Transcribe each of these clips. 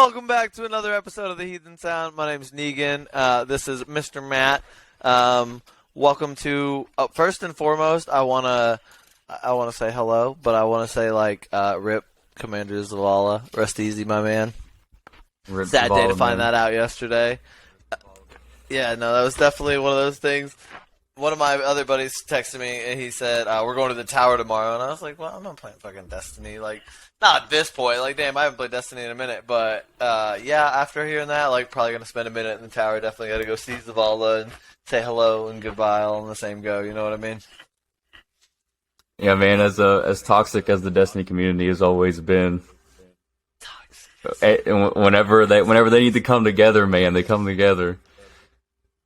Welcome back to another episode of the Heathen Sound. My name's Negan. This is Mr. Matt. Welcome to. First and foremost, I wanna say hello, but I wanna say Rip Commander Zavala. Rest easy, my man. Rip Sad Zavala, day to find man. that out yesterday. Yeah, no, that was definitely one of those things. One of my other buddies texted me, and he said, we're going to the tower tomorrow. And I was like, well, I'm not playing fucking Destiny. Not at this point. Damn, I haven't played Destiny in a minute. But, yeah, after hearing that, probably going to spend a minute in the tower. Definitely got to go see Zavala and say hello and goodbye all in the same go. You know what I mean? Yeah, man, as toxic as the Destiny community has always been. Whenever they need to come together, man, they come together.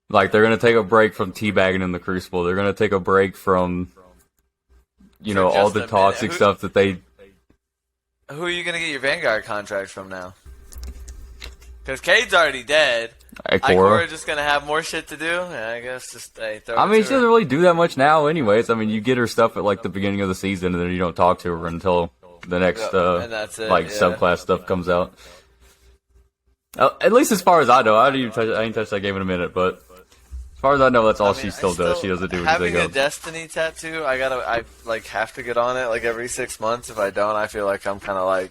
They're going to take a break from teabagging in the Crucible. They're going to take a break from, all the toxic stuff that they... Who are you going to get your Vanguard contract from now? Because Cade's already dead. Ikora just going to have more shit to do? Yeah, I guess just throw it I mean, to she doesn't her. really do that much now anyways. I mean, you get her stuff at, the beginning of the season, and then you don't talk to her until the next, and that's it, subclass stuff comes out. At least as far as I know. I didn't touch that game in a minute, but... As far as I know, that's all she still does. She doesn't do anything having else. a Destiny tattoo, I have to get on it every 6 months. If I don't, I feel like I'm kind of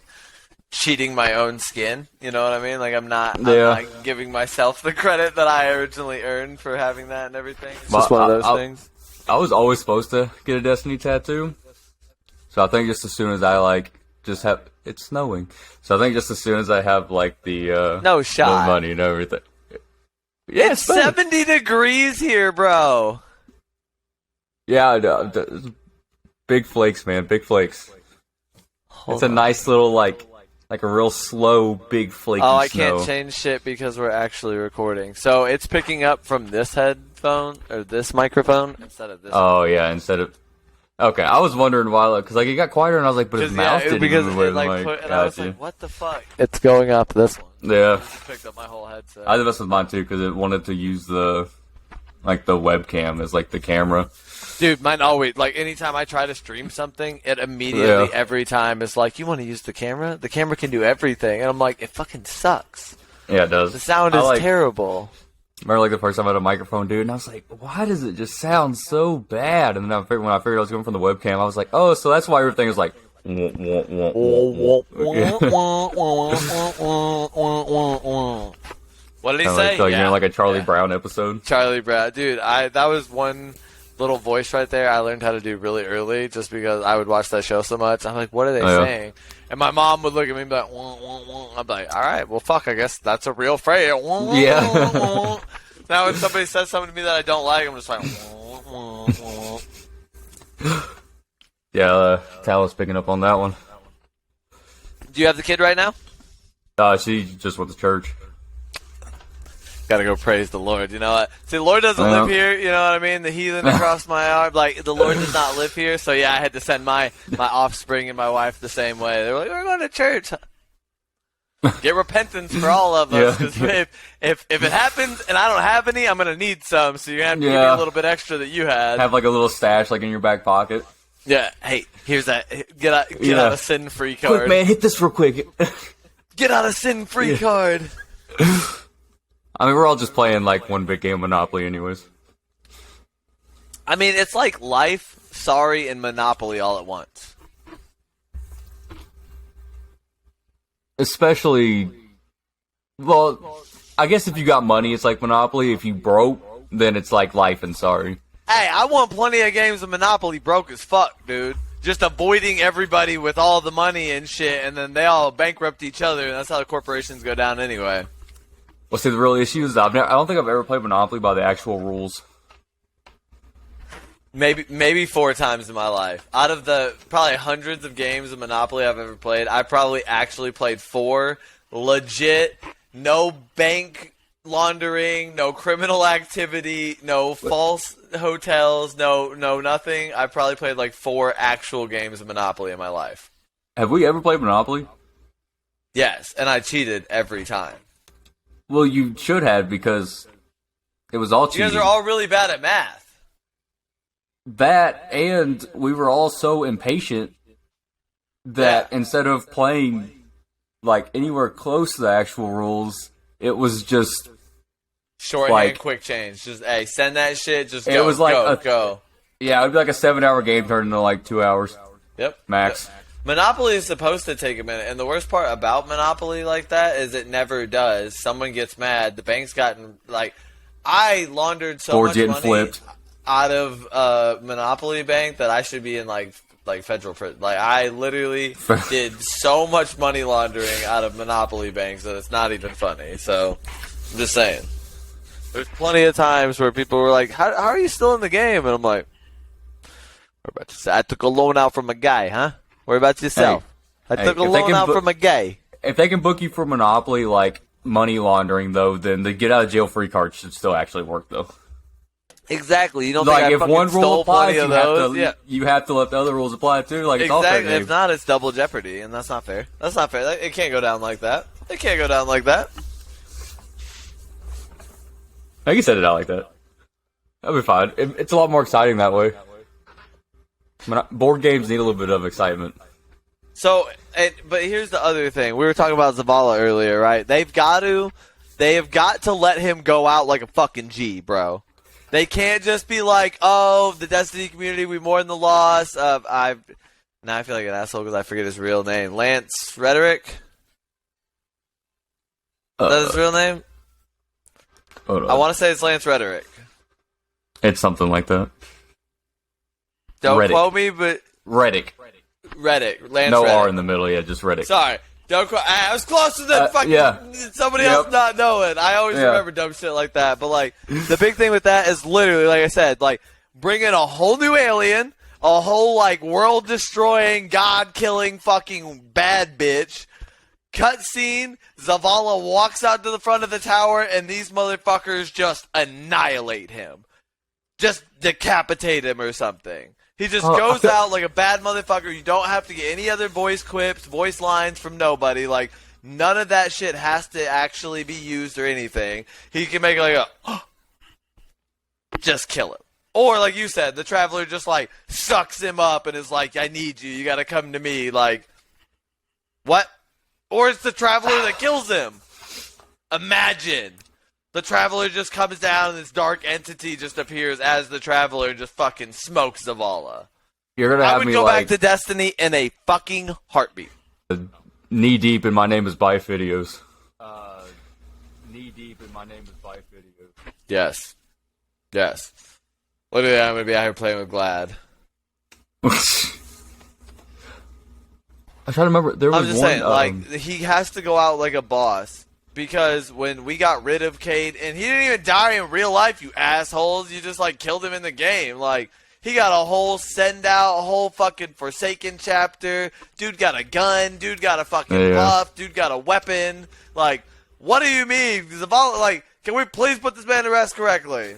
cheating my own skin. You know what I mean? I'm not giving myself the credit that I originally earned for having that and everything. It's just one of those things. I was always supposed to get a Destiny tattoo, so I think just as soon as I it's snowing, so I think just as soon as I have the no shot, the money and everything. Yeah, it's 70 degrees here, bro. Yeah, I know. Big flakes, man. Big flakes. It's a nice little, a real slow, big flaky snow. Oh, I can't change shit because we're actually recording. So it's picking up from this headphone, or this microphone, instead of this one. Yeah, instead of... Okay, I was wondering why, because it got quieter, and I was like, but his mouth didn't move. And I was like, what the fuck? It's going up this one. Yeah. It just picked up my whole headset. I did this with mine, too, because it wanted to use the webcam as, the camera. Dude, mine always, anytime I try to stream something, it immediately, every time, is you want to use the camera? The camera can do everything. And I'm like, it fucking sucks. Yeah, it does. The sound is terrible. Remember, the first time I had a microphone, dude, and I was like, why does it just sound so bad? And then when I figured I was going from the webcam, I was like, oh, so that's why everything is like... What did he say? You're in a Charlie Brown episode. Charlie Brown. Dude, that was one little voice right there I learned how to do really early just because I would watch that show so much. I'm like, what are they saying? And my mom would look at me and be like, wah, wah, wah. I'm like, all right, well, fuck, I guess that's a real phrase. Wah, wah, yeah. wah, wah. Now when somebody says something to me that I don't like, I'm just like, wah, wah, wah. Yeah, Tal's picking up on that one. Do you have the kid right now? She just went to church. Gotta go praise the Lord, you know what? See, the Lord doesn't live here, you know what I mean? The heathen across my arm, the Lord does not live here, so yeah, I had to send my offspring and my wife the same way. They were like, we're going to church. Get repentance for all of us, because if it happens and I don't have any, I'm gonna need some, so you have to give me a little bit extra that you had. Have a little stash, in your back pocket. Yeah, hey, here's that, get out a sin-free card. Quick, man, hit this real quick. Get out a sin-free card. I mean, we're all just playing, one big game of Monopoly anyways. I mean, it's like Life, Sorry, and Monopoly all at once. Especially... Well, I guess if you got money, it's like Monopoly. If you broke, then it's like Life and Sorry. Hey, I won plenty of games of Monopoly broke as fuck, dude. Just avoiding everybody with all the money and shit, and then they all bankrupt each other, and that's how the corporations go down anyway. Well, see, the real issue is I don't think I've ever played Monopoly by the actual rules. Maybe 4 times in my life. Out of the probably hundreds of games of Monopoly I've ever played, I probably actually played 4 legit, no bank laundering, no criminal activity, no false hotels, no nothing. I probably played 4 actual games of Monopoly in my life. Have we ever played Monopoly? Yes, and I cheated every time. Well, you should have, because it was all cheating. You guys are all really bad at math. That, and we were all so impatient that instead of playing like anywhere close to the actual rules. It was just Shorthand, like quick change. Just hey, send that shit. Just it go. was like go. Yeah, it would be like a 7-hour game turned into like 2 hours. Yep. Max. Yep. Monopoly is supposed to take a minute, and the worst part about Monopoly like that is it never does. Someone gets mad. The bank's gotten like I laundered so Boards much getting money flipped out of Monopoly Bank that I should be in like federal prison. Like I literally did so much money laundering out of Monopoly banks that it's not even funny. So I'm just saying. There's plenty of times where people were like, "How are you still in the game?" And I'm like, "What about you? I took a loan out from a guy, huh? What about yourself? I took a loan out from a guy." If they can book you for Monopoly, like money laundering, though, then the get out of jail free card should still actually work, though. Exactly. You don't like think I if one rule stole applies, plenty of those? you have to let the other rules apply too. Like it's all fair game. If not, it's double jeopardy, and that's not fair. That's not fair. It can't go down like that. It can't go down like that. I can set it out like that. That'll be fine. It's a lot more exciting that way. Board games need a little bit of excitement. So, but here's the other thing. We were talking about Zavala earlier, right? They have got to let him go out like a fucking G, bro. They can't just be like, oh, the Destiny community, we mourn the loss of, now I feel like an asshole because I forget his real name. Lance Rhetoric? Is that his real name? I want to say it's Lance Rhetoric. It's something like that. Don't quote me, but... Reddick. Lance no Reddick. R in the middle, yeah, just Reddick. Sorry. Don't quote. I was closer than fucking somebody else not knowing. I always remember dumb shit like that. But, like, the big thing with that is literally, like I said, like, bring in a whole new alien, a whole, like, world-destroying, God-killing fucking bad bitch, cutscene, Zavala walks out to the front of the tower, and these motherfuckers just annihilate him. Just decapitate him or something. He just goes out like a bad motherfucker. You don't have to get any other voice quips, voice lines from nobody. Like, none of that shit has to actually be used or anything. He can make it like a, just kill him. Or, like you said, the Traveler just, like, sucks him up and is like, I need you. You gotta come to me. Like, what? Or it's the Traveler that kills him. Imagine. The Traveler just comes down and this dark entity just appears as the Traveler and just fucking smokes Zavala. You're gonna have me go back to Destiny in a fucking heartbeat. Knee deep in my name is Bife videos. Knee deep in my name is Bife videos. Yes. Look at that, I'm gonna be out here playing with Glad. I'm trying to remember. There was I'm just one, saying, like, he has to go out like a boss. Because when we got rid of Cade, and he didn't even die in real life, you assholes. You just, like, killed him in the game. Like, he got a whole send-out, a whole fucking Forsaken chapter. Dude got a gun. Dude got a fucking buff. Dude got a weapon. Like, what do you mean? Zavala, like, can we please put this man to rest correctly?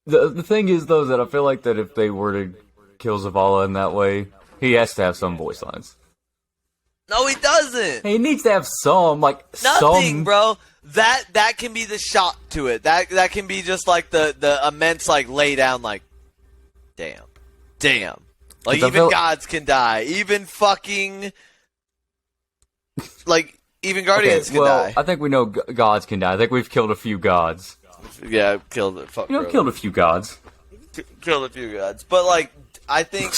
The thing is, though, that I feel like that if they were to kill Zavala in that way, he has to have some voice lines. No, he doesn't. He needs to have some, like, nothing, bro. That can be the shock to it. That can be just like the immense, like, lay down, like, damn. Like, even gods can die. Even fucking, like, even guardians can die. I think we know gods can die. I think we've killed a few gods. Yeah, killed it. Killed a few gods. Killed a few gods. But, like, I think...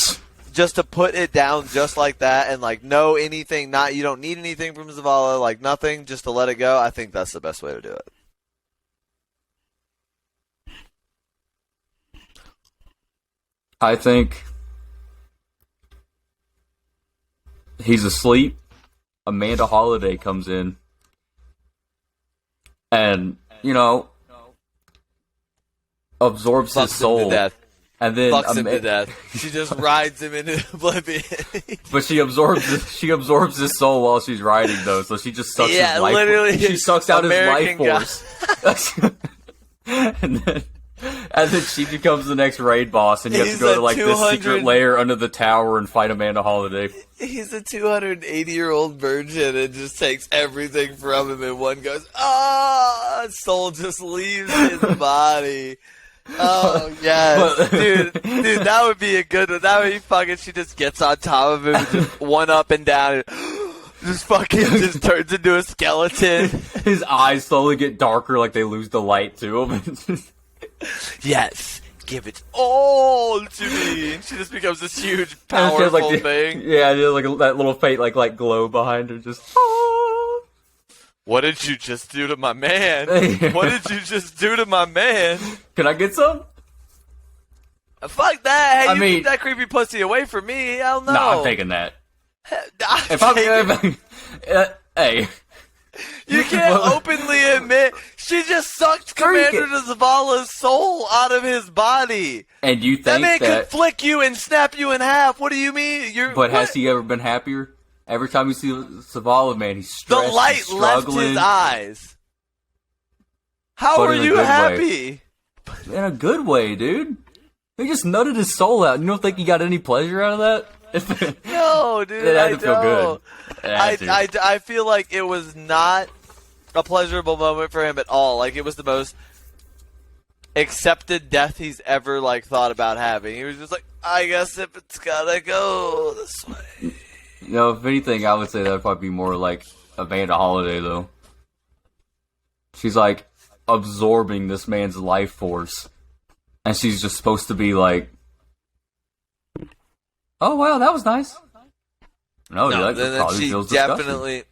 just to put it down just like that and, like, no anything, you don't need anything from Zavala, like, nothing, just to let it go, I think that's the best way to do it. I think he's asleep. Amanda Holiday comes in. And, absorbs his soul. Him to death. And then fucks him to death. She just rides him into oblivion. But she absorbs his soul while she's riding, though. So she just sucks his life. Literally, she sucks out American his life force. and then she becomes the next raid boss, and you have to go to like this secret lair under the tower and fight Amanda Holiday. He's a 280-year-old virgin and just takes everything from him, and one goes, soul just leaves his body. Oh, yes. Dude, that would be a good one. That would be fucking, she just gets on top of him and just one up and down. And, just fucking just turns into a skeleton. His eyes slowly get darker, like they lose the light to him. Yes, give it all to me. And she just becomes this huge, powerful like thing. Yeah, just like that little faint like glow behind her. Just. What did you just do to my man? What did you just do to my man? Can I get some? Fuck that! Hey, I you mean, keep that creepy pussy away from me. Hell no. Nah, I'm taking that. Hey. You can't openly admit she just sucked Commander Zavala's soul out of his body. And you think that man could flick you and snap you in half? What do you mean? Has he ever been happier? Every time you see Zavala, man, he's stressed. The light left his eyes. How are you happy? In a good way, dude. He just nutted his soul out. You don't think he got any pleasure out of that? No, dude. It had to feel good. I feel like it was not a pleasurable moment for him at all. Like, it was the most accepted death he's ever, like, thought about having. He was just like, I guess if it's gotta go this way. You know, if anything, I would say that would probably be more like Amanda Holiday, though. She's, like, absorbing this man's life force. And she's just supposed to be like, oh, wow, that was nice. No, dude, that probably feels disgusting.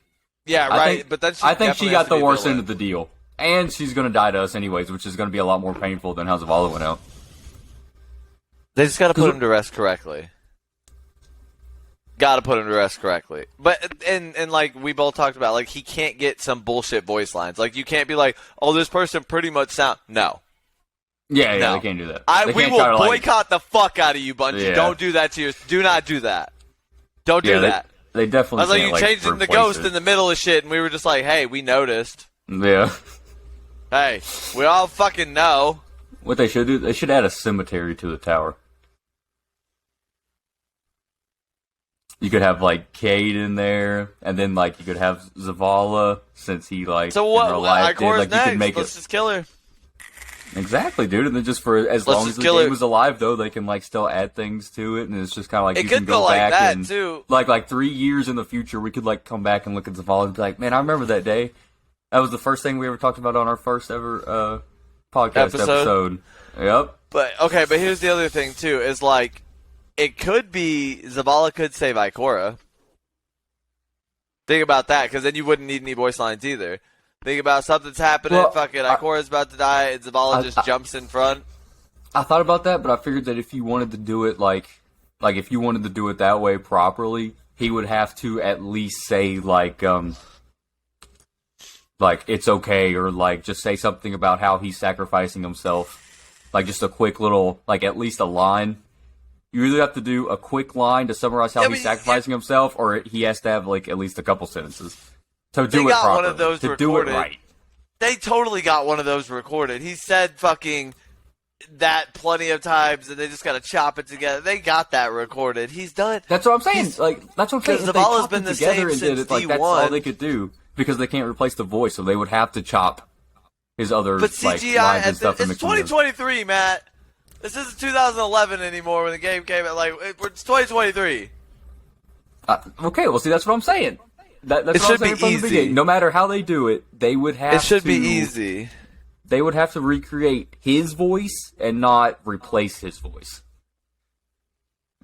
Yeah, right. I think she got the worst end of the deal. And she's going to die to us anyways, which is going to be a lot more painful than how Zavala went out. They just got to put him to rest correctly. Got to put him to rest correctly. But, and like we both talked about, like, he can't get some bullshit voice lines. Like, you can't be like, oh, this person pretty much sound. No. Yeah, they can't do that. We will boycott the fuck out of you, Bungie. Yeah. Don't do that to yours. Do not do that. Don't do that. They definitely. I was like, you changed the ghost in the middle of shit, and we were just like, hey, we noticed. Yeah. Hey, we all fucking know. What they should do, they should add a cemetery to the tower. You could have, like, Cade in there, and then, like, you could have Zavala, since he, like, so what? In real life did. Like, next. You could make Let's just kill her. Exactly, dude. And then just for as long as the game was alive, though, they can, like, still add things to it, and it's just kind of like you can go back like and too. Like 3 years in the future, we could, like, come back and look at Zavala and be like, man, I remember that day. That was the first thing we ever talked about on our first ever podcast episode. Yep. But here's the other thing too: is like, it could be Zavala could save Ikora. Think about that, because then you wouldn't need any voice lines either. Think about something's happening, fucking Ikora's about to die, and Zavala just jumps in front. I thought about that, but I figured that if you wanted to do it like if you wanted to do it that way properly, he would have to at least say like it's okay, or like just say something about how he's sacrificing himself. Like just a quick little, like at least a line. You either have to do a quick line to summarize how he's sacrificing himself, or he has to have like at least a couple sentences. So do it properly. One of those recorded. Do it right. They totally got one of those recorded. He said fucking that plenty of times, and they just got to chop it together. They got that recorded. He's done. That's what I'm saying. That's what I'm saying. If they chopped it together and did it, like that's all they could do, because they can't replace the voice, so they would have to chop his other CGI lines and stuff. It's 2023, Matt. This isn't 2011 anymore when the game came out. Like, it's 2023. Okay, well, see, that's what I'm saying. That's it should be easy. No matter how they do it, they would have to... It should be easy. They would have to recreate his voice and not replace his voice.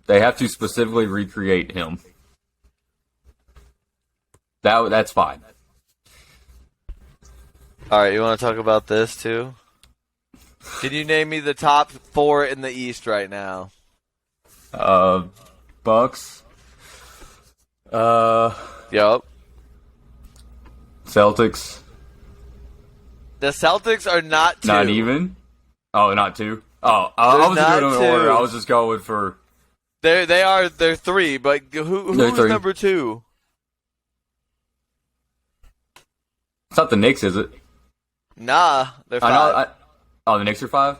They have to specifically recreate him. That's fine. Alright, you want to talk about this, too? Can you name me the top 4 in the East right now? Bucks. Yup. Celtics. The Celtics are not 2. Not even? Oh, not 2? Oh, I wasn't doing it in order. I was just going for... They're 3, but who's number 2? It's not the Knicks, is it? Nah, they're 5. The Knicks are 5?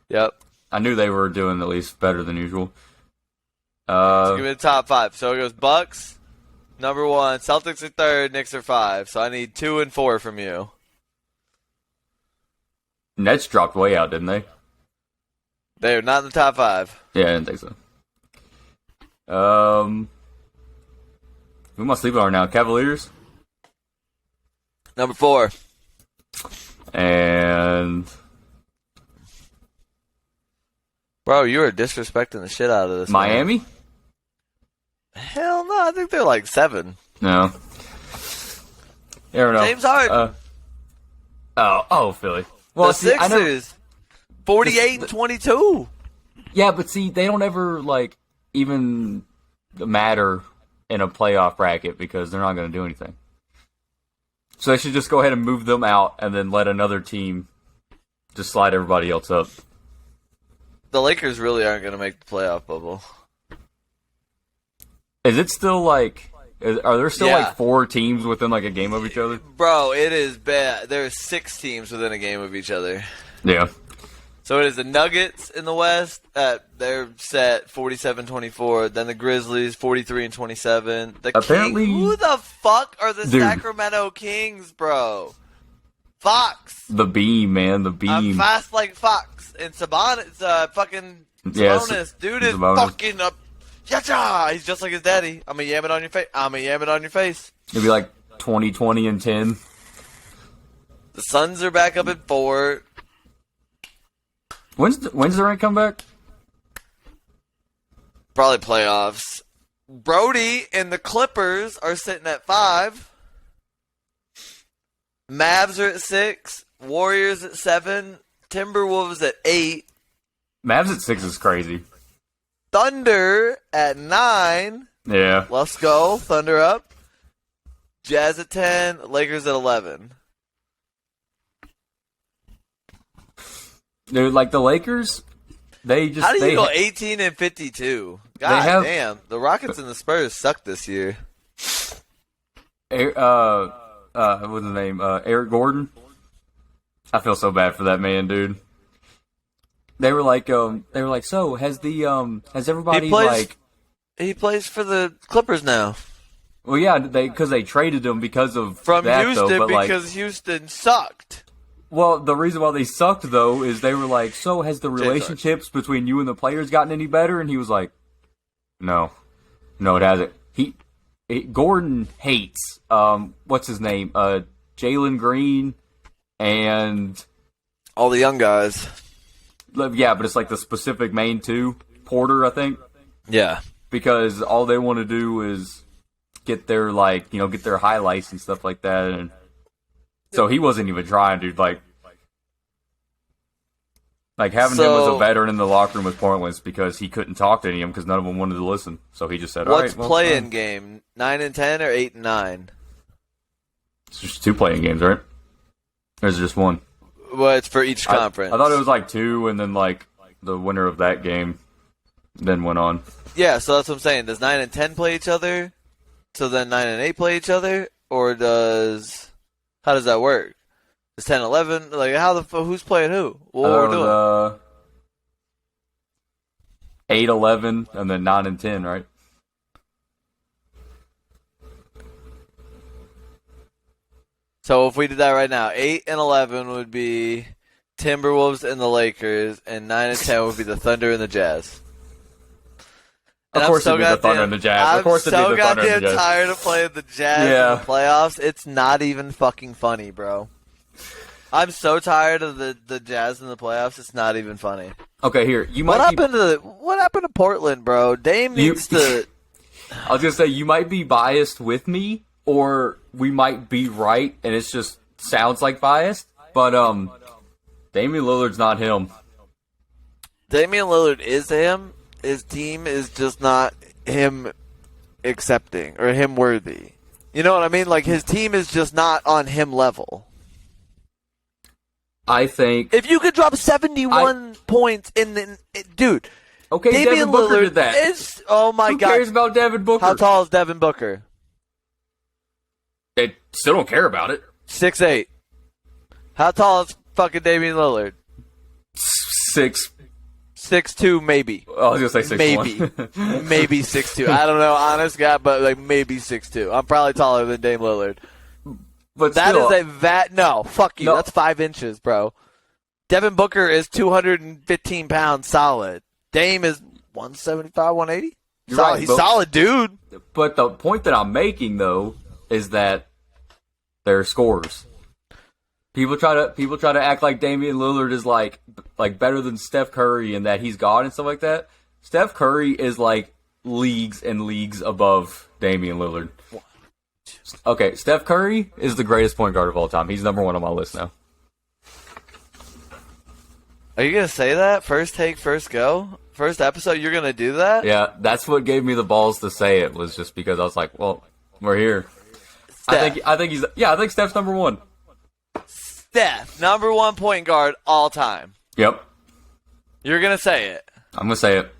Yep. I knew they were doing at least better than usual. So give me the top 5. So it goes Bucks, number 1. Celtics are 3rd. Knicks are 5. So I need 2 and 4 from you. Nets dropped way out, didn't they? They're not in the top 5. Yeah, I didn't think so. Who am I sleeping on now? Cavaliers? Number 4. And... Bro, you are disrespecting the shit out of this. Miami? Man. Hell no, I think they're like 7. No. You never know. James Harden. Philly. Well, the Sixers. 48 and 22. Yeah, but see, they don't ever, like, even matter in a playoff bracket because they're not going to do anything. So they should just go ahead and move them out and then let another team just slide everybody else up. The Lakers really aren't going to make the playoff bubble. Is it still like... Are there still like 4 teams within like a game of each other? Bro, it is bad. There are 6 teams within a game of each other. Yeah. So it is the Nuggets in the West. They're set 47-24. Then the Grizzlies 43-27. The Apparently, Kings. Who the fuck are the Sacramento Kings, bro? Fox. The Beam, man. The Beam. I'm fast like Fox. And Sabonis, fucking Sabonis. Dude is fucking up. Yacha! He's just like his daddy. I'm going to yam it on your face. I'm going to yam it on your face. It'd be like 20 and 10. The Suns are back up at 4. When's the rank come back? Probably playoffs. Brody and the Clippers are sitting at 5. Mavs are at 6. Warriors at 7. Timberwolves at 8. Mavs at 6 is crazy. Thunder at 9. Yeah. Let's go. Thunder up. Jazz at 10. Lakers at 11. Dude, like the Lakers, they just... How do you go 18 and 52? God damn. The Rockets and the Spurs suck this year. What's his name? Eric Gordon? I feel so bad for that man, dude. They were like, so has everybody He plays for the Clippers now. Well, yeah, because they traded him because of from that, Houston, though, but because Houston sucked. Well, the reason why they sucked though is they were like, so has the relationships between you and the players gotten any better? And he was like, no, it hasn't. Gordon hates what's his name, Jalen Green, and all the young guys. Yeah, but it's like the specific main 2. Porter, I think. Yeah. Because all they want to do is get their, get their highlights and stuff like that. And so he wasn't even trying, dude. Like having him as a veteran in the locker room was pointless because he couldn't talk to any of them because none of them wanted to listen. So he just said, all right. What's play-in game? 9 and 10 or 8 and 9? It's just 2 playing games, right? Or is it just 1? Well, it's for each conference. I thought it was like 2, and then the winner of that game then went on. Yeah, so that's what I'm saying. Does 9 and 10 play each other? So then 9 and 8 play each other? Or how does that work? Is 10 11? Like, who's playing who? What we're doing? 8, 11, and then 9 and 10, right? So if we did that right now, 8 and 11 would be Timberwolves and the Lakers, and 9 and 10 would be the Thunder and the Jazz. Of course it'd be the Thunder and the Jazz. Of course it'd be the Thunder and the Jazz. I'm so goddamn tired of playing the Jazz in the playoffs. It's not even fucking funny, bro. I'm so tired of the Jazz in the playoffs. It's not even funny. Okay, here what happened to Portland, bro? Dame needs to. I was gonna say you might be biased with me, or we might be right, and it just sounds like biased. But Damian Lillard's not him. Damian Lillard is him. His team is just not him accepting or him worthy. You know what I mean? Like his team is just not on him level. I think if you could drop 71 points dude. Okay, Devin Booker did that. Oh my God. Who cares about Devin Booker? How tall is Devin Booker? They still don't care about it. 6'8". How tall is fucking Damian Lillard? 6'2", maybe. I was gonna say 6'1". Maybe 6'2". I don't know, honest God, but like maybe 6'2". I'm probably taller than Dame Lillard. But that still, is no, fuck you. No. That's 5 inches, bro. Devin Booker is 215 pounds solid. Dame is 175, 180. You're right, He's solid, dude. But the point that I'm making though is that they're scorers. People try to act like Damian Lillard is like better than Steph Curry and that he's God and stuff like that. Steph Curry is like leagues and leagues above Damian Lillard. Okay, Steph Curry is the greatest point guard of all time. He's number one on my list now. Are you gonna say that? First take, first go? First episode, you're gonna do that? Yeah, that's what gave me the balls to say it, was just because I was like, well, we're here. Steph. I think Steph's number one. Steph, number one point guard all time. Yep. You're gonna say it. I'm gonna say it.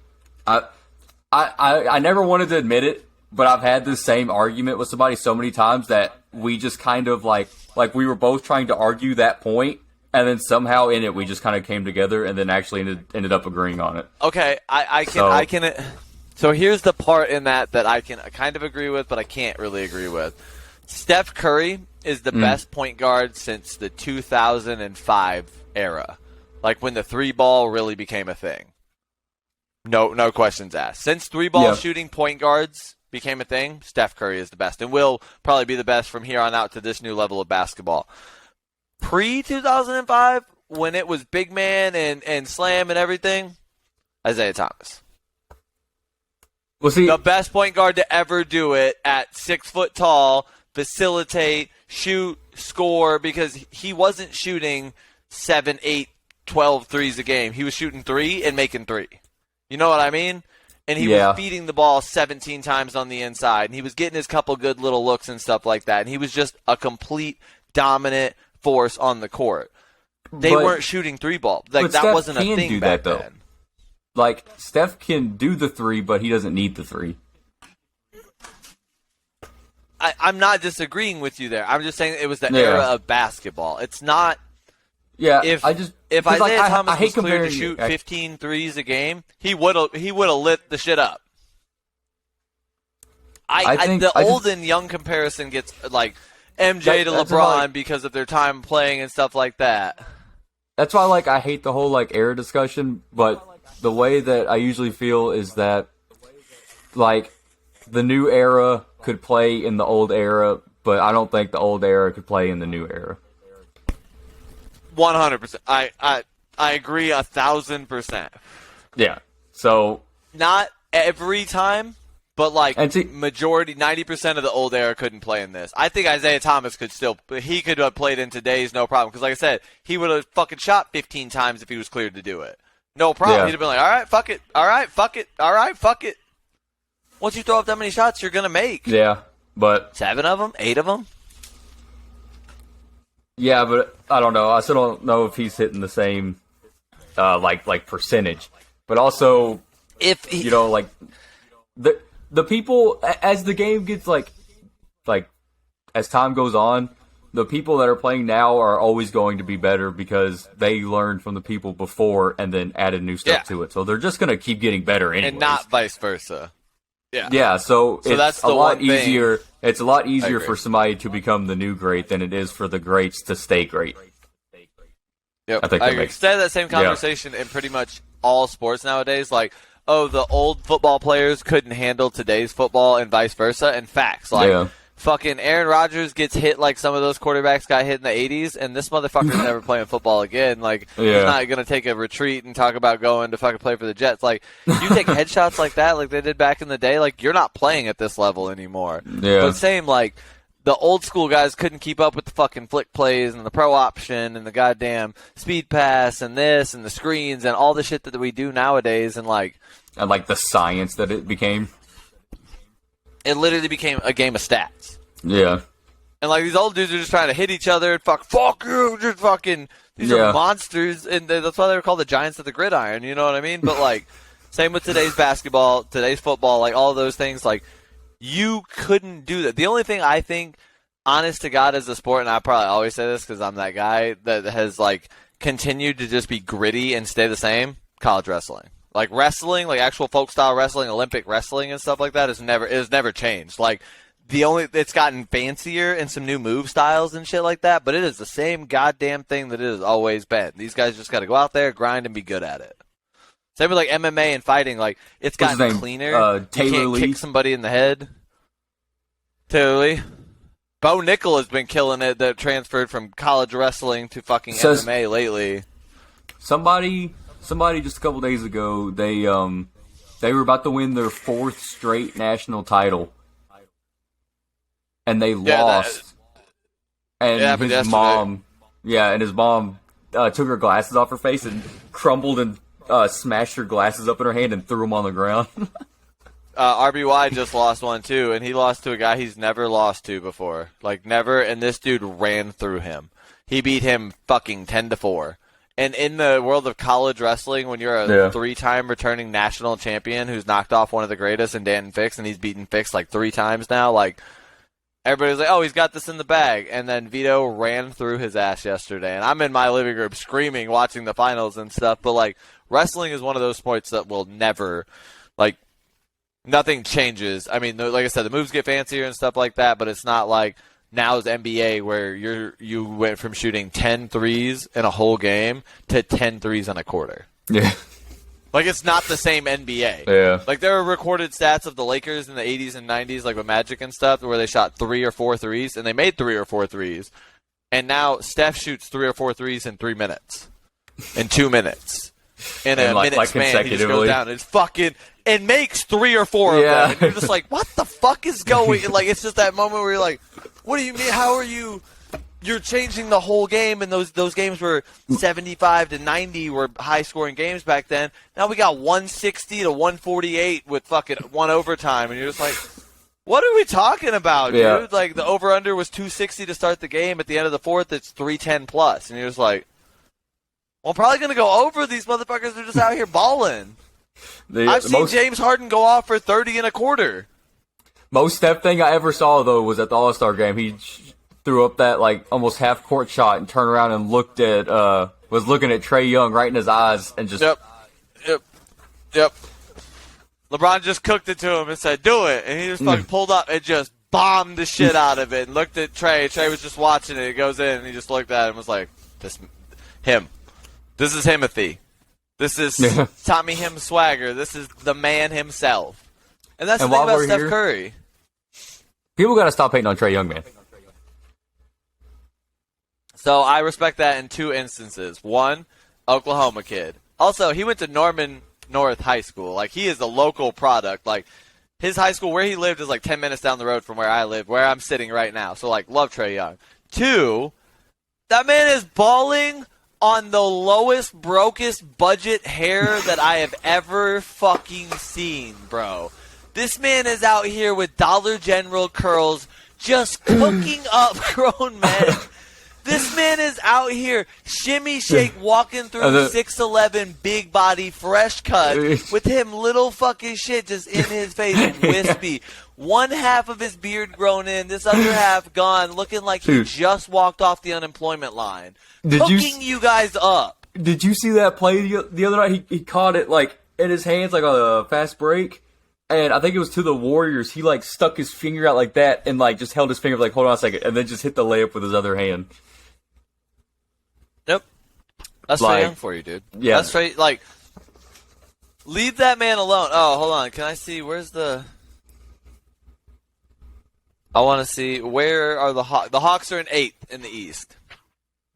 I never wanted to admit it, but I've had this same argument with somebody so many times that we just kind of like we were both trying to argue that point, and then somehow in it we just kind of came together and then actually ended up agreeing on it. Okay, I can. So here's the part in that I can kind of agree with, but I can't really agree with. Steph Curry is the best point guard since the 2005 era, like when the three ball really became a thing. No questions asked. Since three ball shooting point guards became a thing, Steph Curry is the best and will probably be the best from here on out to this new level of basketball. Pre-2005, when it was big man and slam and everything, Isaiah Thomas. Well, see, the best point guard to ever do it at 6 foot tall, facilitate, shoot, score, because he wasn't shooting 7, 8, 12 threes a game. He was shooting 3 and making 3. You know what I mean? And he was feeding the ball 17 times on the inside, and he was getting his couple good little looks and stuff like that, and he was just a complete dominant force on the court. They weren't shooting three ball. Like, that Steph wasn't a thing back then. Like, Steph can do the 3, but he doesn't need the 3. I'm not disagreeing with you there. I'm just saying it was the era of basketball. It's not. Yeah, if Isaiah Thomas was cleared to shoot 15 threes a game, he would have lit the shit up. The old and young comparison gets like MJ to LeBron because of their time playing and stuff like that. That's why I hate the whole era discussion, but the way that I usually feel is that the new era could play in the old era, but I don't think the old era could play in the new era. 100%. I agree 1,000%. Yeah. So not every time, but majority, 90% of the old era couldn't play in this. I think Isaiah Thomas could have played in today's, no problem. Because like I said, he would have fucking shot 15 times if he was cleared to do it. No problem. Yeah. He'd have been like, all right, fuck it. All right, fuck it. All right, fuck it. Once you throw up that many shots, you're going to make. Yeah, but 7 of them? 8 of them? Yeah, but I don't know. I still don't know if he's hitting the same, percentage. But also, if he, the people, as the game gets as time goes on, the people that are playing now are always going to be better because they learned from the people before and then added new stuff to it. So they're just going to keep getting better anyways. And not vice versa. Yeah, so it's that's a lot easier. It's a lot easier for somebody to become the new great than it is for the greats to stay great. Yep, I think I agree. Instead of that same conversation in pretty much all sports nowadays, the old football players couldn't handle today's football and vice versa, and facts. Fucking Aaron Rodgers gets hit like some of those quarterbacks got hit in the 80s, and this motherfucker's never playing football again. He's not going to take a retreat and talk about going to fucking play for the Jets. You take headshots like that, like they did back in the day, you're not playing at this level anymore. Yeah. But same, the old school guys couldn't keep up with the fucking flick plays and the pro option and the goddamn speed pass and this and the screens and all the shit that we do nowadays, and the science that it became. It literally became a game of stats. Yeah. And these old dudes are just trying to hit each other and fuck you, just fucking, these are monsters, and that's why they were called the Giants of the Gridiron, you know what I mean? But same with today's basketball, today's football, all those things, you couldn't do that. The only thing I think, honest to God, as a sport, and I probably always say this because I'm that guy that has continued to just be gritty and stay the same, college wrestling. Wrestling, actual folk style wrestling, Olympic wrestling and stuff like that has never changed. It's gotten fancier and some new move styles and shit like that, but it is the same goddamn thing that it has always been. These guys just got to go out there, grind, and be good at it. Same with like MMA and fighting. Like it's What's his gotten name? cleaner. You Taylor can't Lee. kick somebody in the head. Taylor Lee. Bo Nickel has been killing it. That transferred from college wrestling to fucking MMA lately. Somebody just a couple days ago, they were about to win their 4th straight national title, and they lost. And his mom took her glasses off her face and crumbled and smashed her glasses up in her hand and threw them on the ground. RBY just lost one too, and he lost to a guy he's never lost to before. Like never, and this dude ran through him. He beat him fucking 10-4. And in the world of college wrestling, when you're a 3-time returning national champion who's knocked off one of the greatest in Dan Fix, and he's beaten Fix like 3 times now, like everybody's like, oh, he's got this in the bag. And then Vito ran through his ass yesterday. And I'm in my living room screaming, watching the finals and stuff. But like wrestling is one of those sports that will never, like, nothing changes. I mean, like I said, the moves get fancier and stuff like that, but it's not like now's NBA where you went from shooting 10 threes in a whole game to 10 threes in a quarter. Yeah. Like, it's not the same NBA. Yeah. Like, there are recorded stats of the Lakers in the 80s and 90s, like with Magic and stuff, where they shot 3 or 4 threes, and they made 3 or 4 threes. And now Steph shoots 3 or 4 threes in 3 minutes. In 2 minutes. In a minute span, he just goes down. It's fucking... and makes 3 or 4 of them. And you're just like, what the fuck is going? Like, it's just that moment where you're like, what do you mean? How are you? You're changing the whole game, and those games were 75-90 were high scoring games back then. Now we got 160 to 148 with fucking 1 overtime, and you're just like, what are we talking about, dude? Like the over under was 260 to start the game. At the end of the 4th, it's 310 plus, and you're just like, well, I'm probably gonna go over. These motherfuckers are just out here balling. I've seen James Harden go off for 30 and a quarter. Most Steph thing I ever saw, though, was at the All-Star game. He threw up that, like, almost half-court shot and turned around and was looking at Trae Young right in his eyes and just... Yep. LeBron just cooked it to him and said, do it. And he just fucking pulled up and just bombed the shit out of it and looked at Trae. Trae was just watching it. It goes in and he just looked at it and was like, him. This is Himothy. This is Tommy Him swagger. This is the man himself. And that's the thing about Steph Curry. People got to stop hating on Trae Young, man. So I respect that in 2 instances. 1, Oklahoma kid. Also, he went to Norman North High School. Like, he is a local product. Like, his high school, where he lived, is like 10 minutes down the road from where I live, where I'm sitting right now. So, like, love Trae Young. 2, that man is balling on the lowest, brokest budget hair that I have ever fucking seen, bro. This man is out here with Dollar General curls just cooking up grown men. This man is out here shimmy shake walking through 6'11", big body, fresh cut with him little fucking shit just in his face, wispy. One half of his beard grown in, this other half gone, looking like he just walked off the unemployment line. Hooking you guys up. Did you see that play the other night? He caught it like in his hands like on a fast break. And I think it was to the Warriors. He like stuck his finger out like that and like just held his finger like, hold on a second, and then just hit the layup with his other hand. Nope. That's Trae Young for you, dude. Yeah. That's straight, like, leave that man alone. Oh, hold on. Can I see, where's the... I want to see, where are the Hawks? The Hawks are in 8th in the East.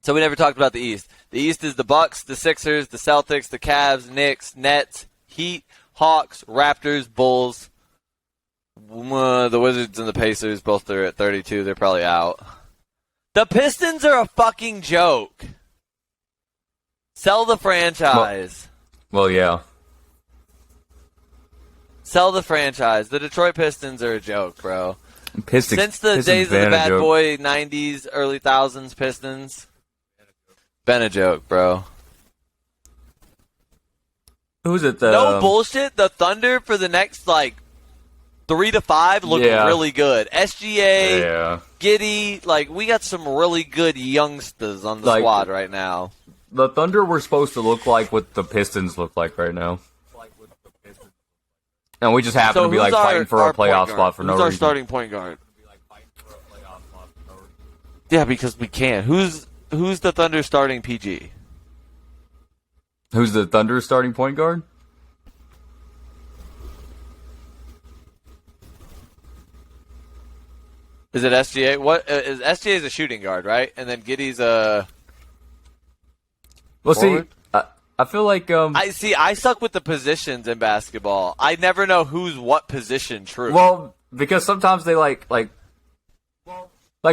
So we never talked about the East. The East is the Bucks, the Sixers, the Celtics, the Cavs, Knicks, Nets, Heat, Hawks, Raptors, Bulls. The Wizards and the Pacers, both are at 32. They're probably out. The Pistons are a fucking joke. Sell the franchise. Well, yeah. Sell the franchise. The Detroit Pistons are a joke, bro. Since the Pistons days of the bad boy 90s, early 1000s Pistons, been a joke, bro. Who's it? No bullshit. The Thunder for the next, like, 3 to 5 look really good. SGA, Giddy, like, we got some really good youngsters on the squad right now. The Thunder were supposed to look like what the Pistons look like right now. And we just happen to be, like, fighting for a playoff spot for no reason. Who's our starting point guard? Yeah, because we can. Who's the Thunder starting PG? Who's the Thunder starting point guard? Is it SGA? What is SGA is a shooting guard, right? And then Giddy's a. Well, forward? see, I feel like I suck with the positions in basketball. I never know who's what position. True. Well, because sometimes they like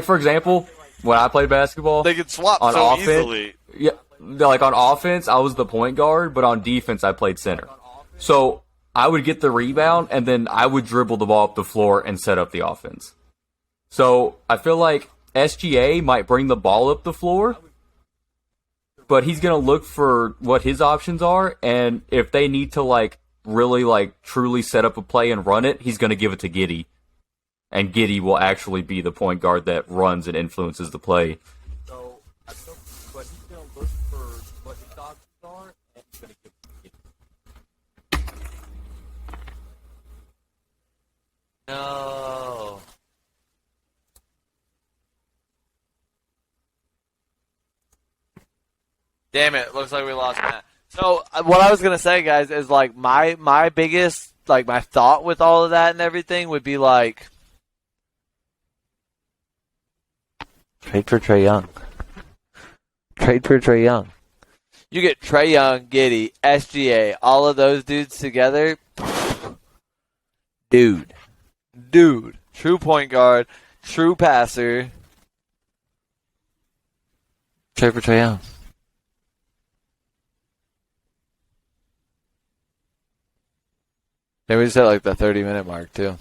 for example, when I played basketball, they can swap on so offense, easily. Yeah, like on offense, I was the point guard, but on defense, I played center. So I would get the rebound, and then I would dribble the ball up the floor and set up the offense. So I feel like SGA might bring the ball up the floor, but he's going to look for what his options are, and if they need to really truly set up a play and run it, he's going to give it to Giddey. And Giddey will actually be the point guard that runs and influences the play. So I feel but he's going to look for what his options are, and he's going to give it to Giddey. No. Damn it! Looks like we lost Matt. So what I was gonna say, guys, is like my biggest my thought with all of that and everything would be like trade for Trae Young. Trade for Trae Young. You get Trae Young, Giddey, SGA, all of those dudes together. Dude. True point guard, true passer. Trade for Trae Young. Maybe we just hit like the 30-minute mark too.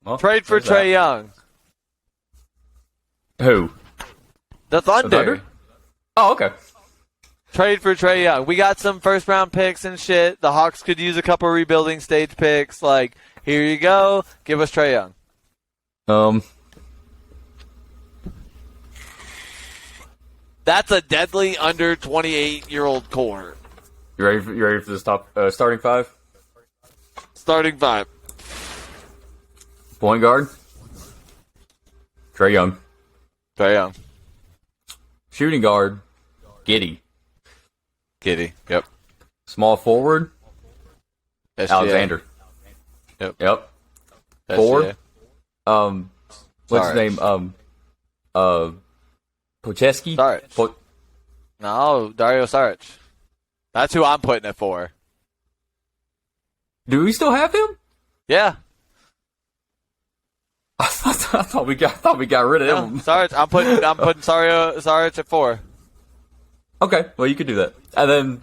Well, trade for Trae Young. Who? The Thunder. Oh, okay. Trade for Trae Young. We got some first-round picks and shit. The Hawks could use a couple rebuilding stage picks. Like, here you go. Give us Trae Young. That's a deadly under 28-year-old core. You ready for this top starting five? Starting five. Point guard. Trae Young. Trae Young. Shooting guard. Giddey. Yep. Small forward. SGA. Alexander. Yep. Forward. What's his name? Pocheski? Saric. No, Dario Saric. That's who I'm putting it for. Do we still have him? Yeah. I thought we got rid of him. Saric. I'm putting Saric at 4. Okay, well you could do that, and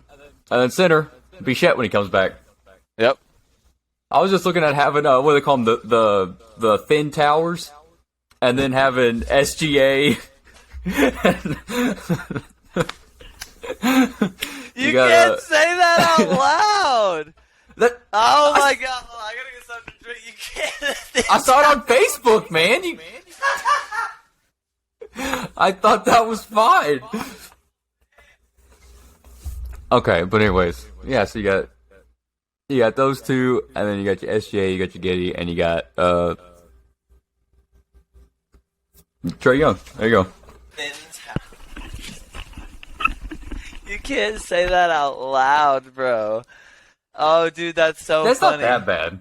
then center Bichette when he comes back. Yep. I was just looking at having what do they call them, the thin towers, and then having SGA. You can't say that out loud. Oh my god! I gotta get something to drink. You can't. I saw it on Facebook, man. I thought that was fine. Okay, but anyways, yeah. So you got those two, and then you got your SGA, you got your Giddey, and you got Trae Young. There you go. You can't say that out loud, bro. Oh, dude, that's so That's funny. not that bad.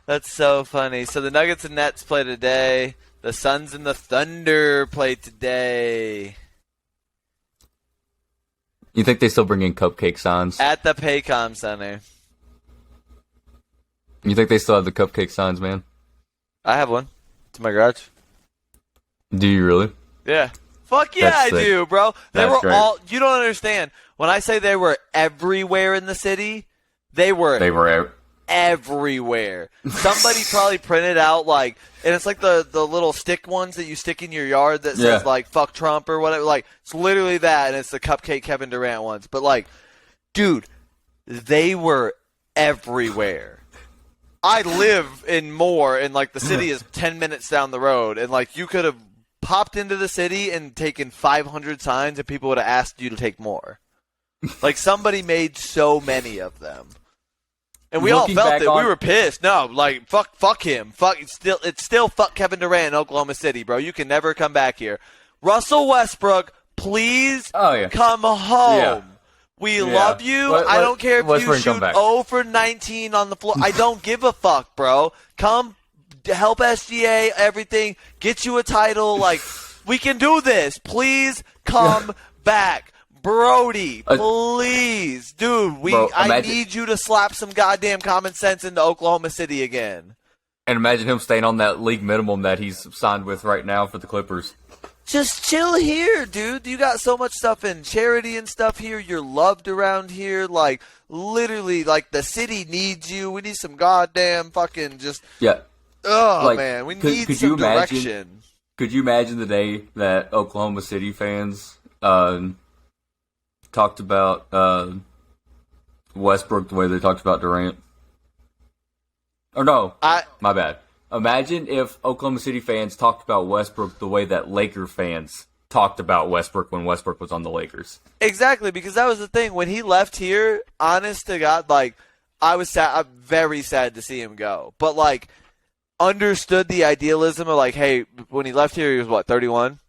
That's so funny. So the Nuggets and Nets play today. The Suns and the Thunder play today. You think they still bring in cupcake signs? At the Paycom Center. You think they still have the cupcake signs, man? I have one. It's in my garage. Do you really? Yeah. Fuck yeah, That's I sick. do, bro. They That's were great. all. You don't understand. When I say they were everywhere in the city, they were everywhere. Somebody probably printed out and it's like the little stick ones that you stick in your yard that says "fuck Trump" or whatever. Like it's literally that, and it's the cupcake Kevin Durant ones. But dude, they were everywhere. I live in Moore, and the city is 10 minutes down the road, and you could have popped into the city and taken 500 signs, and people would have asked you to take more. Somebody made so many of them, and we all felt it. We were pissed. No, fuck him. It's still fuck Kevin Durant in Oklahoma City, bro. You can never come back here. Russell Westbrook, please come home. Yeah. We love you. I don't care if you shoot 0 for 19 on the floor. I don't give a fuck, bro. Come help SGA, everything. Get you a title. Like, we can do this. Please come back. Brody, please. Dude, I need you to slap some goddamn common sense into Oklahoma City again. And imagine him staying on that league minimum that he's signed with right now for the Clippers. Just chill here, dude. You got so much stuff in charity and stuff here. You're loved around here. Like, literally, like, the city needs you. We need some goddamn fucking just... Yeah. Oh, like, man. We need some direction. Could you imagine the day that Oklahoma City fans talked about Westbrook the way they talked about Durant? Or no, my bad. Imagine if Oklahoma City fans talked about Westbrook the way that Laker fans talked about Westbrook when Westbrook was on the Lakers. Exactly, because that was the thing. When he left here, honest to God, like, I was sad. I'm very sad to see him go. But, like, understood the idealism of, like, hey, when he left here, he was, what, 31?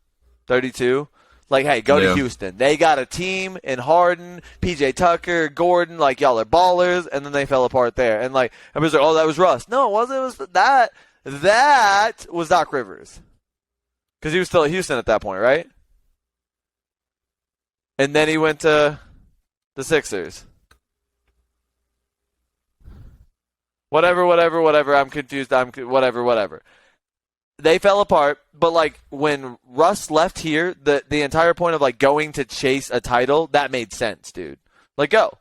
32? Like, hey, go to Houston. They got a team in Harden, PJ Tucker, Gordon. Like, y'all are ballers. And then they fell apart there. And, like, everybody's like, oh, that was Russ. No, it wasn't. It was that. That was Doc Rivers. Because he was still at Houston at that point, right? And then he went to the Sixers. Whatever. I'm confused. Whatever. They fell apart, but, like, when Russ left here, the entire point of, like, going to chase a title, that made sense, dude. Like, go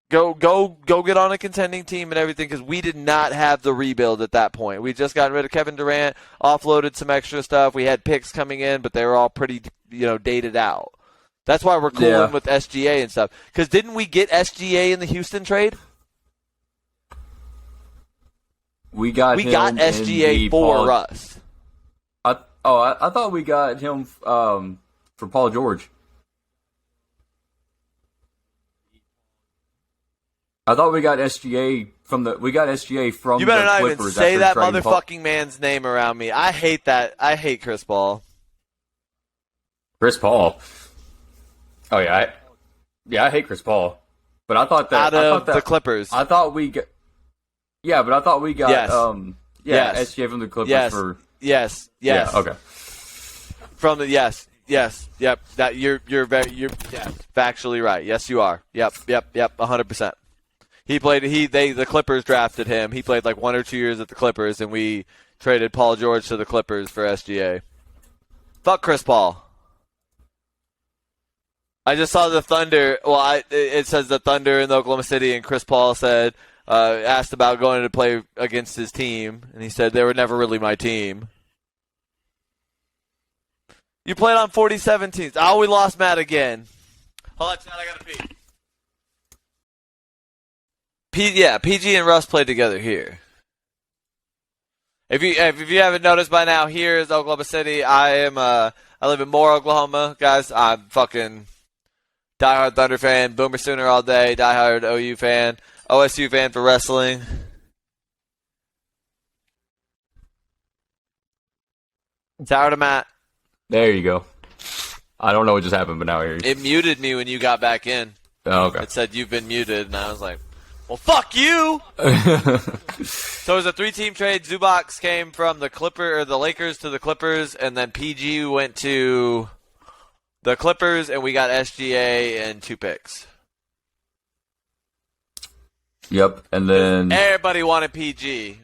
get on a contending team and everything, because we did not have the rebuild at that point. We just got rid of Kevin Durant, offloaded some extra stuff. We had picks coming in, but they were all pretty, dated out. That's why we're cooling with SGA and stuff. Because didn't we get SGA in the Houston trade? We got SGA for Russ. I thought we got him for Paul George. I thought we got SGA from the Clippers. You better not even say that motherfucking man's name around me. I hate that. I hate Chris Paul. Chris Paul. Oh yeah, I hate Chris Paul. But I thought that the Clippers. I thought we got. Yeah, but I thought we got. Yes. SGA from the Clippers for. Yes. Yeah, okay. From the yep. That you're factually right. Yes, you are. Yep. 100%. The Clippers drafted him. He played like 1 or 2 years at the Clippers, and we traded Paul George to the Clippers for SGA. Fuck Chris Paul. I just saw the Thunder. Well, it says the Thunder in Oklahoma City, and Chris Paul said. Asked about going to play against his team, and he said they were never really my team. You played on 47 teams. Oh, we lost Matt again. Hold on, Chad, I gotta pee. PG and Russ played together here. If you haven't noticed by now, here is Oklahoma City. I live in Moore, Oklahoma, guys. I'm fucking diehard Thunder fan, Boomer Sooner all day, diehard OU fan. OSU fan for wrestling. Tower to Matt. There you go. I don't know what just happened, but now here. It muted me when you got back in. Oh, okay. It said you've been muted, and I was like, well, fuck you! So it was a 3-team trade. Zubac came from the Lakers to the Clippers, and then PG went to the Clippers, and we got SGA and 2 picks. Yep, and then everybody wanted PG,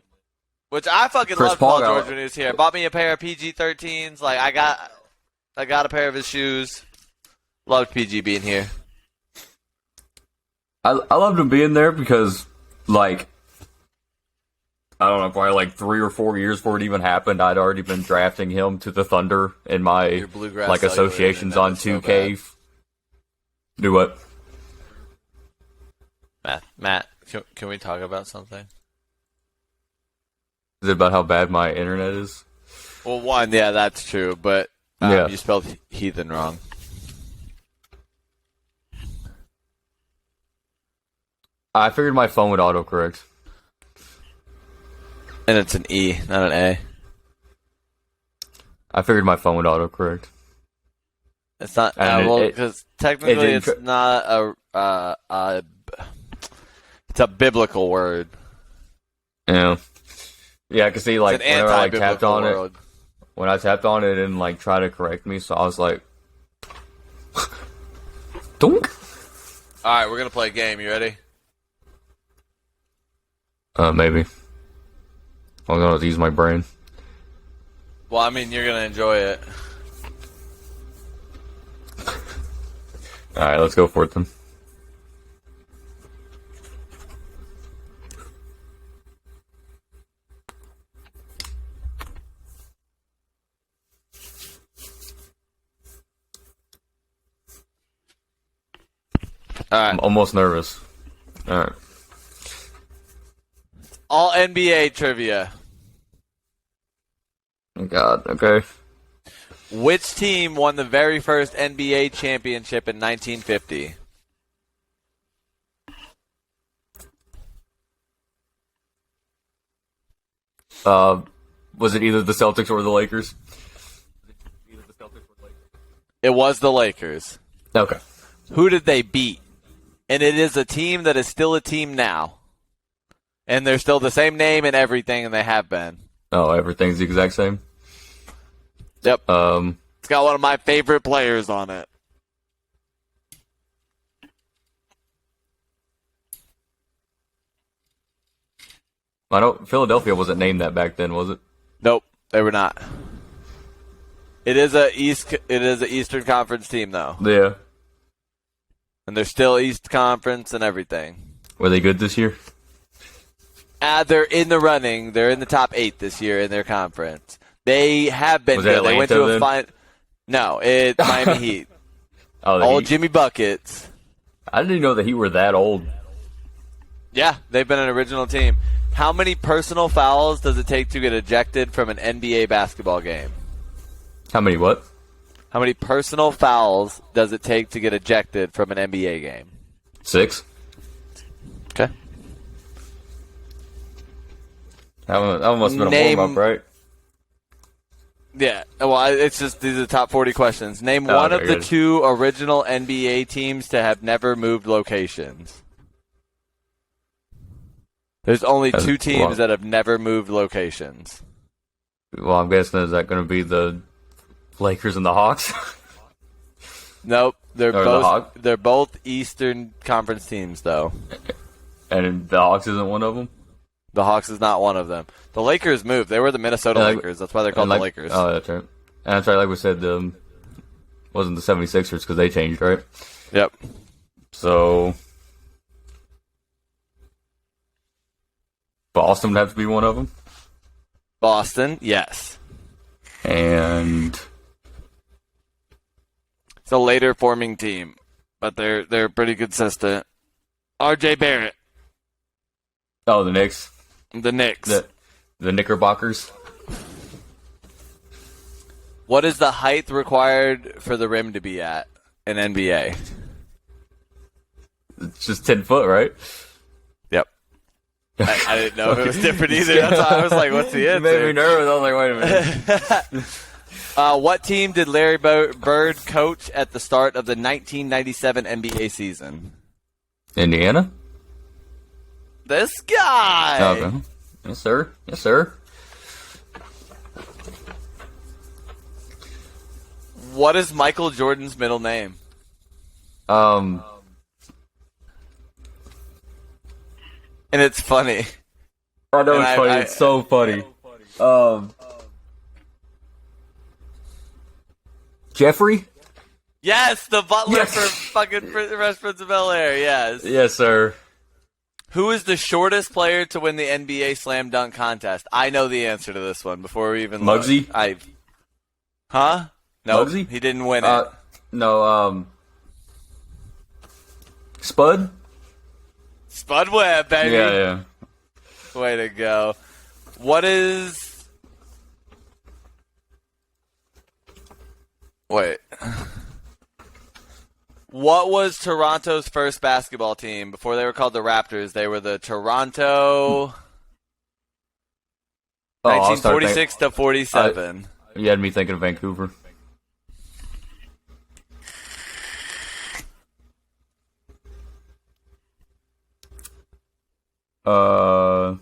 which I fucking loved Paul George when he was here. Bought me a pair of PG-13s. Like I got a pair of his shoes. Loved PG being here. I loved him being there because, like, I don't know, probably like 3 or 4 years before it even happened, I'd already been drafting him to the Thunder in my like associations on 2K. So do what? Matt. Can we talk about something? Is it about how bad my internet is? Well, one, yeah, that's true, but you spelled Heathen wrong. I figured my phone would autocorrect. And it's an E, not an A. I figured my phone would autocorrect. It's not. Because technically it's not it's a biblical word. Yeah. Yeah, I can see, like, It's an whenever I tapped on word. it, when I tapped on it, it didn't, like, try to correct me, so I was like, dunk. Alright, we're going to play a game. You ready? Maybe. I'm going to use my brain. Well, I mean, you're going to enjoy it. Alright, let's go for it then. Alright. I'm almost nervous. Alright. All NBA trivia. Oh God, okay. Which team won the very first NBA championship in 1950? Was it either the Celtics or the Lakers? It was the Lakers. Okay. Who did they beat? And it is a team that is still a team now. And they're still the same name and everything, and they have been. Oh, everything's the exact same? Yep. It's got one of my favorite players on it. I don't. Philadelphia wasn't named that back then, was it? Nope, they were not. It is a Eastern Conference team though. Yeah. And they're still East Conference and everything. Were they good this year? They're in the running. They're in the top 8 this year in their conference. They have been good. They went to a final. No, it's Miami Heat. Old Jimmy Buckets. I didn't even know that he were that old. Yeah, they've been an original team. How many personal fouls does it take to get ejected from an NBA basketball game? How many what? How many personal fouls does it take to get ejected from an NBA game? 6. Okay. That must have been a warm-up, right? Yeah. Well, it's just these are the top 40 questions. Name one of the 2 original NBA teams to have never moved locations. There's only 2 teams that have never moved locations. Well, I'm guessing is that going to be the Lakers and the Hawks? Nope, they're both Eastern Conference teams though. And the Hawks isn't one of them? The Hawks is not one of them. The Lakers moved. They were the Minnesota Lakers. That's why they're called the Lakers. Oh, that's right. And that's right, like we said, wasn't the 76ers because they changed, right? Yep. So Boston would have to be one of them? Boston, yes. And it's a later forming team, but they're pretty consistent. R.J. Barrett. Oh, the Knicks. The Knicks. The Knickerbockers. What is the height required for the rim to be at in NBA? It's just 10 foot, right? Yep. I didn't know if it was different either. That's why I was like, what's the answer? You made me nervous. I was like, wait a minute. What team did Larry Bird coach at the start of the 1997 NBA season? Indiana? This guy! Okay. Yes, sir. Yes, sir. What is Michael Jordan's middle name? And it's funny. I know it's funny. It's so funny. Jeffrey? Yes, the butler Yes. for fucking Fresh Prince of Bel-Air, yes. Yes, sir. Who is the shortest player to win the NBA Slam Dunk contest? I know the answer to this one before we even look. Muggsy? Huh? No, Muggsy? he didn't win it. No, Spud? Spud Webb, baby. Yeah. Way to go. What is... Wait. What was Toronto's first basketball team? Before they were called the Raptors, they were the Toronto... 1946 to 47. You had me thinking of Vancouver. Uh,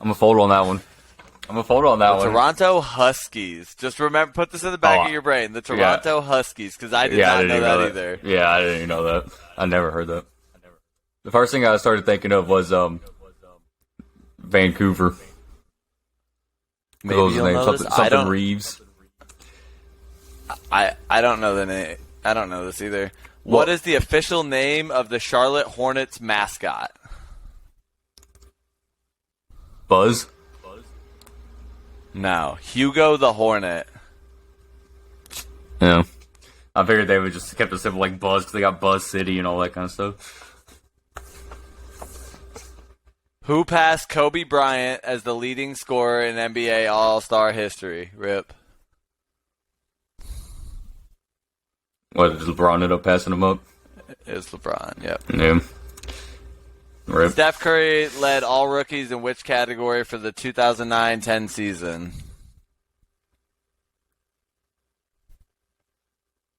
I'm gonna fold on that one. Toronto Huskies. Just remember, put this in the back of your brain. The Toronto Huskies, because I did not know that either. Yeah, I didn't even know that. I never heard that. The first thing I started thinking of was Vancouver. Maybe you'll know this. Something Reeves. I don't know the name. I don't know this either. What is the official name of the Charlotte Hornets mascot? Buzz. No, Hugo the Hornet. Yeah, I figured they would just kept it simple like Buzz because they got Buzz City and all that kind of stuff. Who passed Kobe Bryant as the leading scorer in NBA All-Star history? Rip. What, did LeBron end up passing him up? It's LeBron, yep. Yeah. Rip. Steph Curry led all rookies in which category for the 2009-10 season?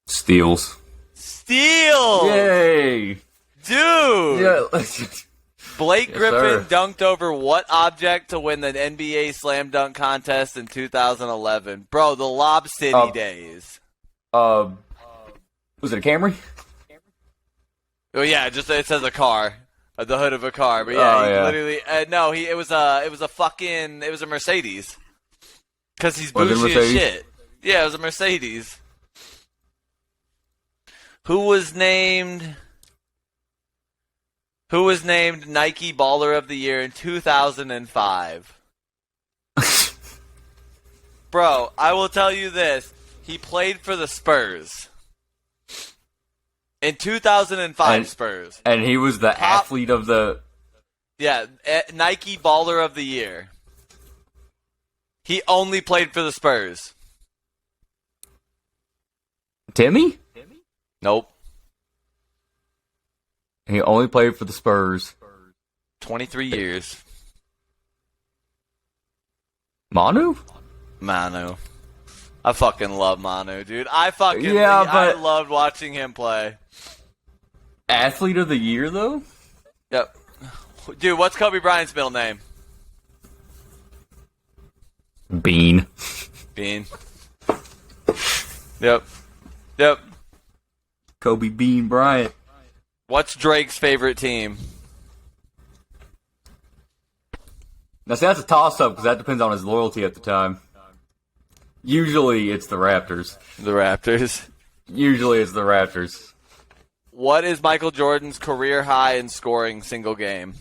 Steals. Steals! Yay! Dude! Yeah. Blake Griffin sir. dunked over what object to win the NBA Slam Dunk Contest in 2011? Bro, the Lob City days. Was it a Camry? Oh yeah, just it says a car, the hood of a car. But yeah, he literally it was a Mercedes. Because he's bougie as shit. Yeah, it was a Mercedes. Who was named Nike Baller of the Year in 2005? Bro, I will tell you this. He played for the Spurs. In 2005, Spurs. And he was the athlete of the... Yeah, Nike Baller of the Year. He only played for the Spurs. Timmy? Nope. He only played for the Spurs. 23 years. Manu? Manu. I fucking love Manu, dude. I loved watching him play. Athlete of the year, though? Yep. Dude, what's Kobe Bryant's middle name? Bean. Bean. Yep. Kobe Bean Bryant. What's Drake's favorite team? Now, see, that's a toss-up because that depends on his loyalty at the time. Usually, it's the Raptors. The Raptors. Usually, it's the Raptors. What is Michael Jordan's career high in scoring single game?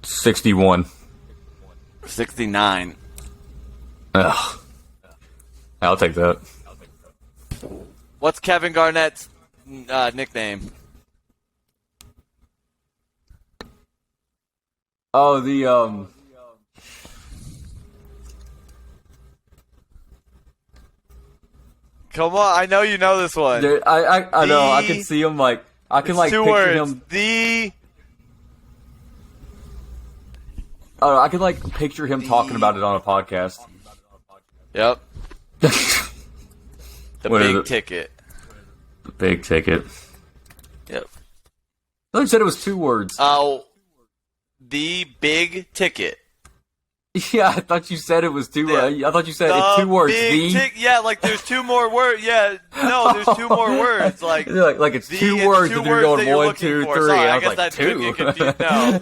61. 69. Ugh. I'll take that. What's Kevin Garnett's nickname? Oh, the Come on, I know you know this one. Dude, I know. I can see him like I can like two picture words. him. The. Oh, I can like picture him talking about it on a podcast. Yep. The big ticket. The big ticket. Yep. I thought you said it was 2 words. Oh, the big ticket. Yeah, I thought you said it was 2 words. I thought you said it's 2 words. Yeah, like there's 2 more words. Yeah, no, there's 2 more words. Like it's 2 words, and you're going 1, 2, 3. Sorry, I I was guess like, that 2. could get confused. No.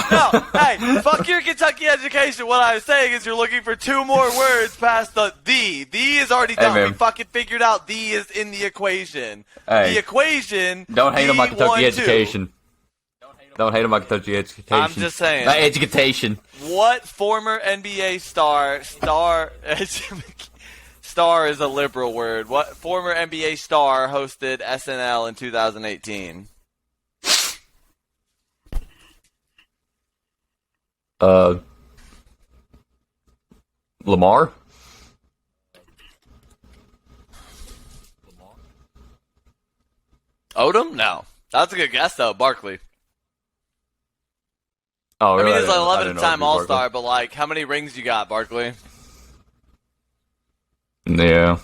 No, hey, fuck your Kentucky education. What I was saying is you're looking for 2 more words past the. The is already done. Hey, we fucking figured out the is in the equation. Hey, the equation. Don't hate on my Kentucky education. Don't hate on my Kentucky education. I'm just saying. My education. What former NBA star is a liberal word. What former NBA star hosted SNL in 2018? Lamar? Odom? No. That's a good guess, though. Barkley. Oh, I really? mean, he's an I didn't know it 11-time was Barkley. All-Star, but like, how many rings you got, Barkley? Yeah.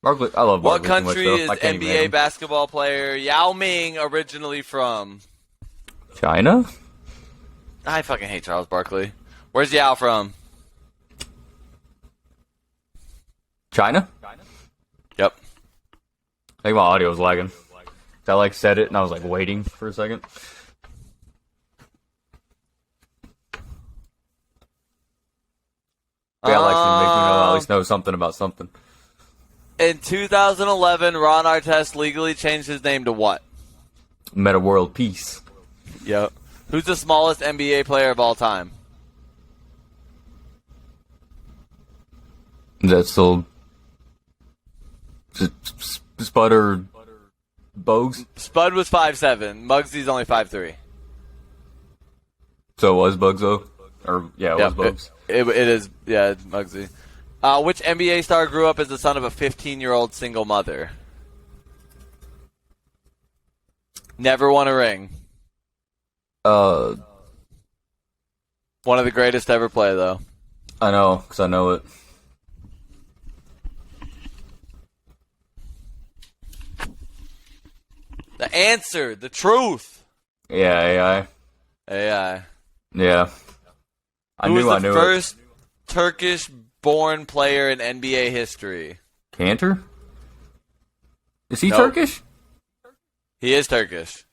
Barkley, I love What Barkley too much, country though. is I can't even name NBA him. basketball player Yao Ming originally from? China? I fucking hate Charles Barkley. Where's Yao from? China? Yep. I think my audio was lagging. I like said it and I was like waiting for a second. Yeah, Lexi makes me know at least know something about something. In 2011, Ron Artest legally changed his name to what? Meta World Peace. Yep. Who's the smallest NBA player of all time? That's still Sputter Bogues. Spud was 5'7". Muggsy's only 5'3". So it was Bugs though, or yeah, it was Bugs. It is, yeah, it's Muggsy. Which NBA star grew up as the son of a 15-year-old single mother? Never won a ring. One of the greatest to ever play, though. I know, because I know it. The answer, the truth. Yeah, AI. AI. Yeah. I knew was the it. first Turkish-born player in NBA history? Cantor? Is he Nope. Turkish? He is Turkish.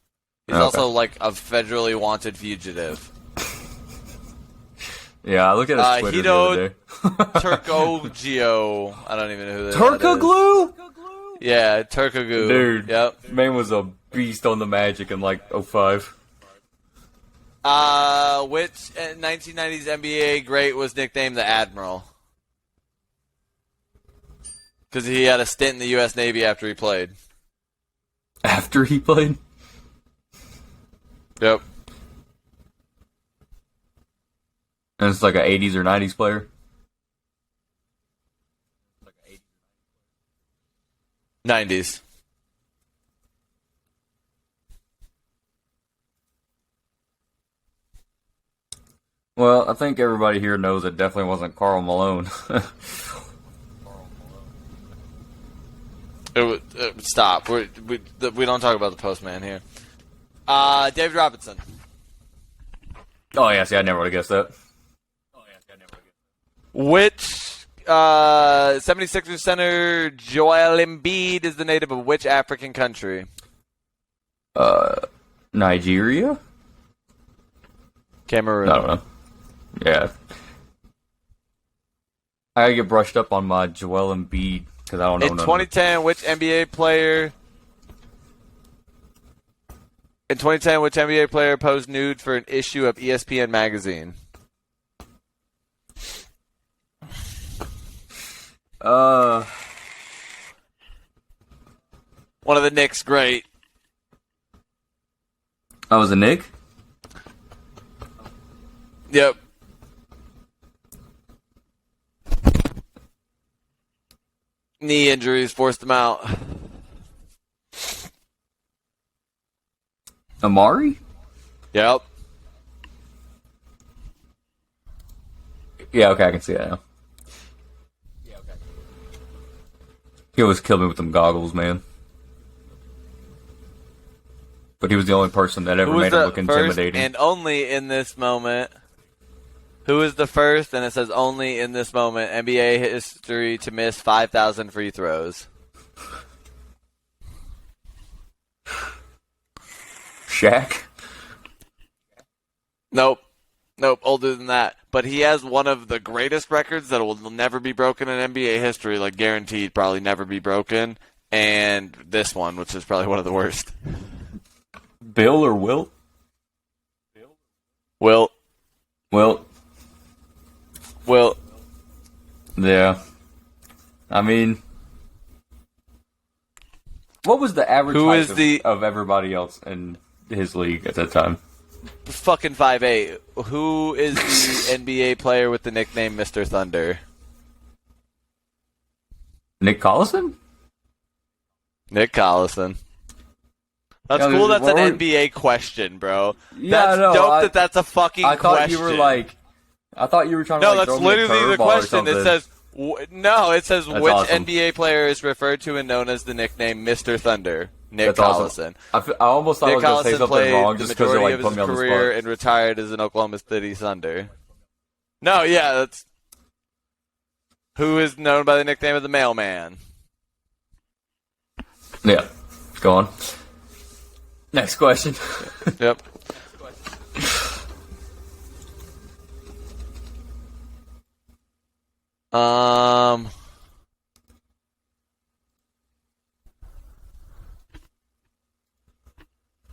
He's Okay. also like a federally wanted fugitive. Yeah, I looked at his Twitter the other day. Turkoglu. I don't even know who that is. Turkoglu? Yeah, Turkoglu. Dude, Yep. man was a beast on the Magic in like 05. Which 1990s NBA great was nicknamed the Admiral? Because he had a stint in the U.S. Navy after he played. After he played? Yep. And it's like an 80s or 90s player? 90s. Well, I think everybody here knows it definitely wasn't Karl Malone. Stop. We don't talk about the postman here. David Robinson. Oh, yeah, see, I never would have guessed that. Which 76ers center Joel Embiid is the native of which African country? Nigeria? Cameroon. I don't know. Yeah. I gotta get brushed up on my Joel Embiid, because I don't know In none 2010, which NBA player... In 2010, which NBA player posed nude for an issue of ESPN magazine? of One of the Knicks, great. I was a Nick? Yep. Knee injuries forced him out. Amari? Yep. Yeah, okay, I can see that now. He always killed me with them goggles, man. But he was the only person that ever Who was made him the look first intimidating. and only in this moment? Who is the first, and it says only in this moment, NBA history to miss 5,000 free throws? Shaq? Nope. Nope, older than that. But he has one of the greatest records that will never be broken in NBA history, like guaranteed probably never be broken. And this one, which is probably one of the worst. Bill or Wilt? Wilt. Wilt. Wilt. Yeah. I mean, what was the average Who height is the- of everybody else in his league at that time? Fucking 5'8". Who is the NBA player with the nickname Mr. Thunder? Nick Collison? Nick Collison. That's Yeah, cool. That's what an were- NBA question, bro. Yeah, That's no, dope. That's a fucking I thought question. you were like, I thought you were trying to No, like that's throw me a literally the curveball or question. It something. says no. It says That's which awesome. NBA player is referred to and known as the nickname Mr. Thunder? Nick That's awesome. Collison. I almost thought I Nick was going to say Collison something played wrong the just because they're majority like of putting his me on the career spot. and retired as an Oklahoma City Thunder. No, yeah, that's who is known by the nickname of the Mailman. Yeah, go on. Next question. Yep.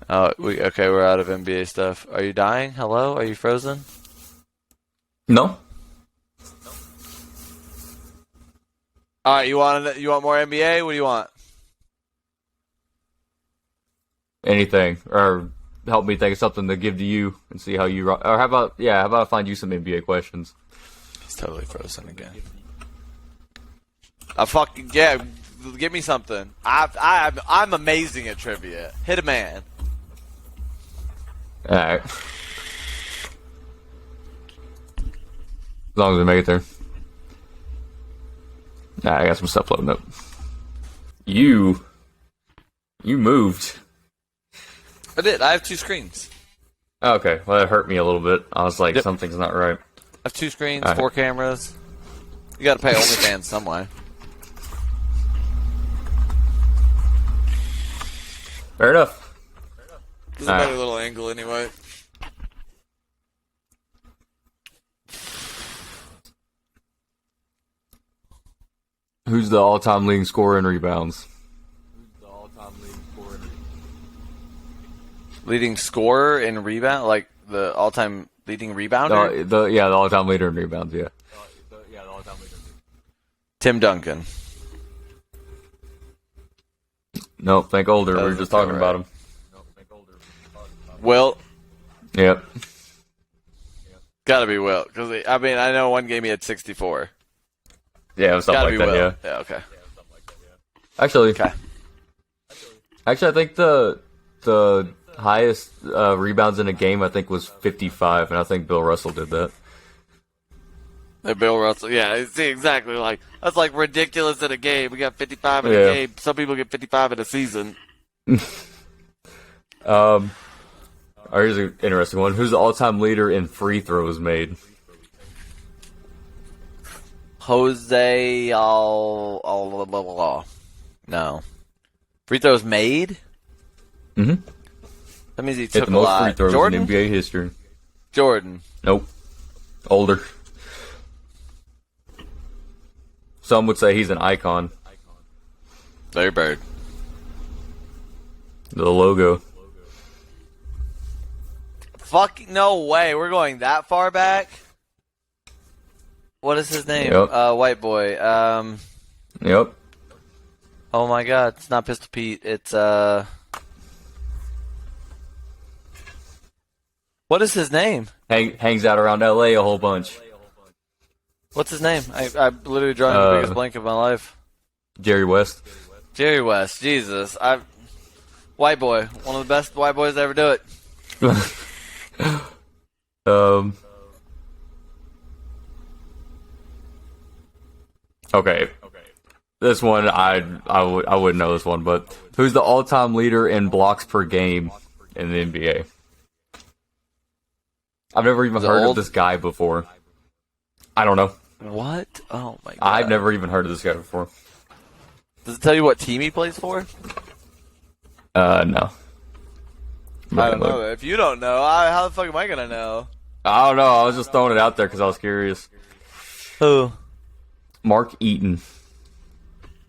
Oh, okay. We're out of NBA stuff. Are you dying? Hello? Are you frozen? No. All right. You want more NBA? What do you want? Anything, or help me think of something to give to you and see how you. Or how about I find you some NBA questions? He's totally frozen again. Fucking yeah. Give me something. I'm amazing at trivia. Hit a man. All right. As long as we make it there. Nah, I got some stuff loading up. You moved. I did. I have two screens. Okay, well that hurt me a little bit. I was like, Yep. something's not right. I have two screens, All right. 4 cameras. You got to pay OnlyFans some way. Fair enough. This is a All right. better little angle anyway. Who's the all-time leading scorer in rebounds? Leading scorer in rebound, like the all-time leading rebounder. The all-time leader in rebounds. Yeah. Tim Duncan. No, think older. We were Doesn't just talking feel about right. him. Will. Yep. Gotta be Will, because I mean I know one game he had 64. Yeah, something Gotta like be that. Will. Yeah. Yeah. Okay. Actually, Okay. I think the highest rebounds in a game I think was 55, and I think Bill Russell did that. Bill Russell. Yeah. See exactly like that's like ridiculous in a game. We got 55 in Yeah. a game. Some people get 55 in a season. Here's an interesting one. Who's the all-time leader in free throws made? Jose. No. Free throws made. Mm-hmm. That means he Hit took the a most lot. free throws Jordan. in NBA history. Jordan. Nope. Older. Some would say he's an icon. Larry Bird. The logo. Fuck no way. We're going that far back. What is his name? Yep. White boy. Yep. Oh my God. It's not Pistol Pete. It's What is his name? Hangs out around LA a whole bunch. What's his name? I literally drawing the biggest blank of my life. Jerry West. Jerry West. Jesus. White boy. One of the best white boys to ever do it. Okay. This one I wouldn't know this one, but who's the all-time leader in blocks per game in the NBA? I've never even heard of this guy before. I don't know. What? Oh my God. I've never even heard of this guy before. Does it tell you what team he plays for? No. I don't know. If you don't know, how the fuck am I gonna know? I don't know. I was just throwing it out there because I was curious. Who? Mark Eaton.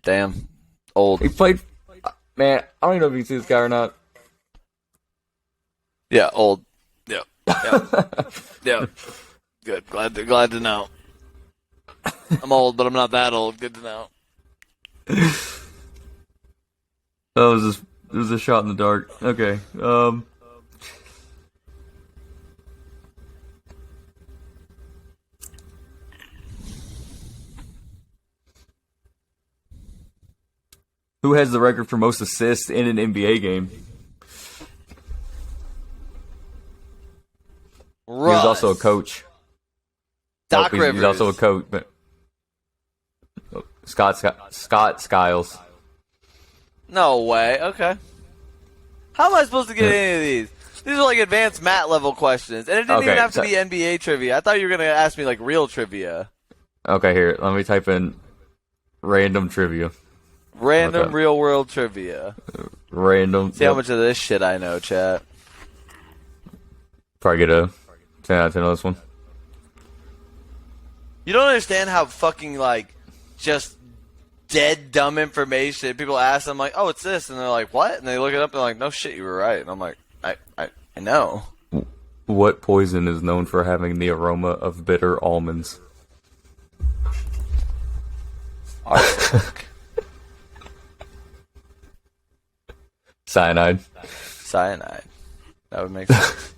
Damn. Old. He played. Man, I don't even know if you can see this guy or not. Yeah, old. Yep. Yep. Yep. Good. Glad to know. I'm old, but I'm not that old. Good to know. It was a shot in the dark. Okay. Who has the record for most assists in an NBA game? was also a coach. Doc Rivers. He's also a coach. Scott Skiles. No way. Okay. How am I supposed to get any of these? These are like advanced Matt level questions, and it didn't even have to be NBA trivia. I thought you were gonna ask me like real trivia. Okay, here. Let me type in random trivia. Random real world trivia. Random. See how much of this shit I know, chat. Probably get a 10 out of 10 on this one. You don't understand how fucking like just dead dumb information. People ask them like, "Oh, it's this," and they're like, "What?" And they look it up and they're like, "No shit, you were right." And I'm like, I know. What poison is known for having the aroma of bitter almonds? Arsenic. Cyanide. Cyanide. That would make sense.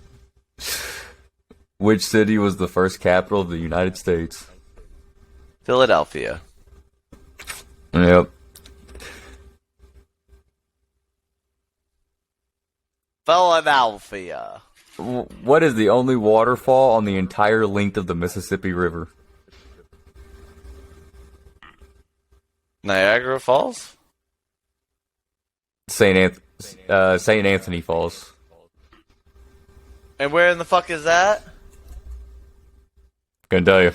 Which city was the first capital of the United States? Philadelphia. Yep. Philadelphia. What is the only waterfall on the entire length of the Mississippi River? Niagara Falls? St. Anthony Falls. And where in the fuck is that? Gonna tell you.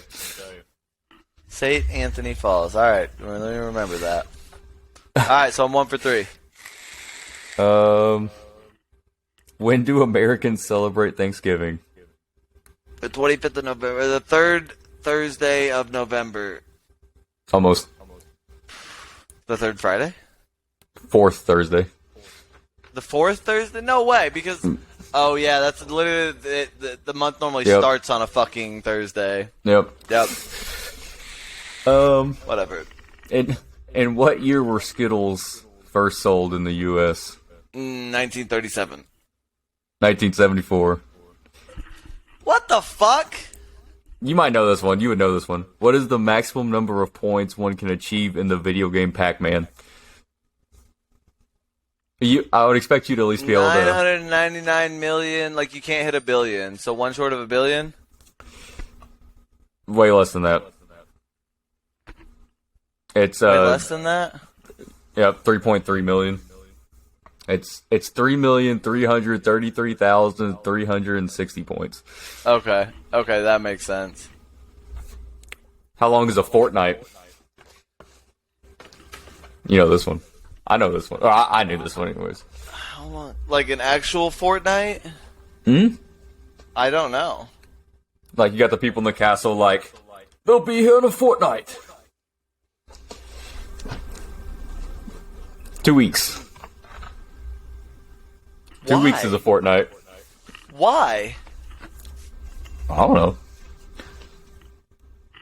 St. Anthony Falls. Alright, let me remember that. Alright, so I'm 1 for 3. When do Americans celebrate Thanksgiving? The 25th of November. The 3rd Thursday of November. Almost. The 3rd Friday? 4th Thursday. The 4th Thursday? No way, because... Oh, yeah, that's literally... The month normally starts on a fucking Thursday. Yep. Whatever. In what year were Skittles first sold in the U.S.? 1937. 1974. What the fuck? You might know this one. You would know this one. What is the maximum number of points one can achieve in the video game Pac-Man? I would expect you to at least be able to... 999 million. Like, you can't hit a billion. So one short of a billion? Way less than that. It's Way less than that? Yep, 3.3 million. It's 3,333,360 points. Okay, that makes sense. How long is a fortnight? You know this one. I know this one. I knew this one anyways. How long? Like an actual fortnight? Hmm? I don't know. Like, you got the people in the castle like, they'll be here in a fortnight. 2 weeks. Why? 2 weeks is a fortnight. Why? I don't know.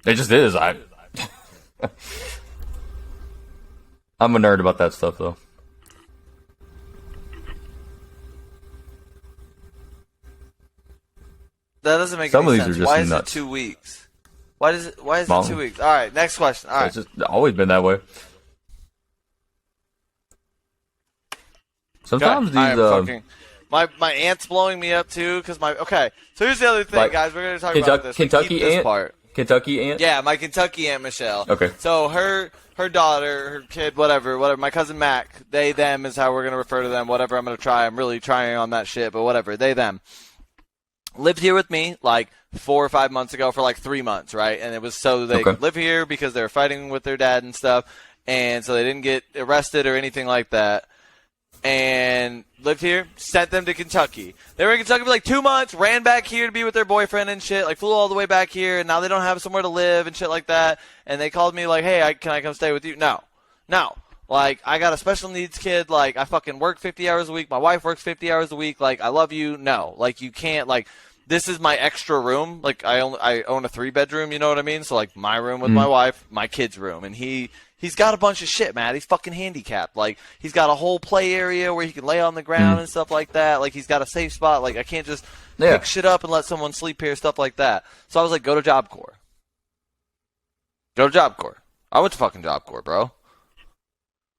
It just is. I'm a nerd about that stuff, though. That doesn't make Some any of these sense. are just Why is nuts. it 2 weeks? Why is it Long. 2 weeks? All right, next question. All right. It's just always been that way. Sometimes I these am fucking my aunt's blowing me up too because my so here's the other thing, Like, guys. We're gonna talk about this. Kentucky Keep this aunt? part. Kentucky aunt? Yeah, my Kentucky aunt Michelle. Okay. So her daughter, her kid, whatever. My cousin Mac, they them is how we're gonna refer to them. Whatever I'm gonna try. I'm really trying on that shit, but whatever. They them lived here with me like 4 or 5 months ago for like 3 months, right? And it was so they could live here because they were fighting with their dad and stuff, and so they didn't get arrested or anything like that. And lived here, sent them to Kentucky. They were in Kentucky for like 2 months, ran back here to be with their boyfriend and shit, like flew all the way back here, and now they don't have somewhere to live and shit like that. And they called me like, hey, can I come stay with you? No. Like, I got a special needs kid, like, I fucking work 50 hours a week, my wife works 50 hours a week, like, I love you. No. Like, you can't, like, this is my extra room. Like, I own a 3-bedroom, you know what I mean? So, like, my room with my wife, my kid's room, and He's got a bunch of shit, man. He's fucking handicapped. Like, he's got a whole play area where he can lay on the ground and stuff like that. Like, he's got a safe spot. Like, I can't just pick shit up and let someone sleep here, stuff like that. So I was like, go to Job Corps. Go to Job Corps. I went to fucking Job Corps, bro.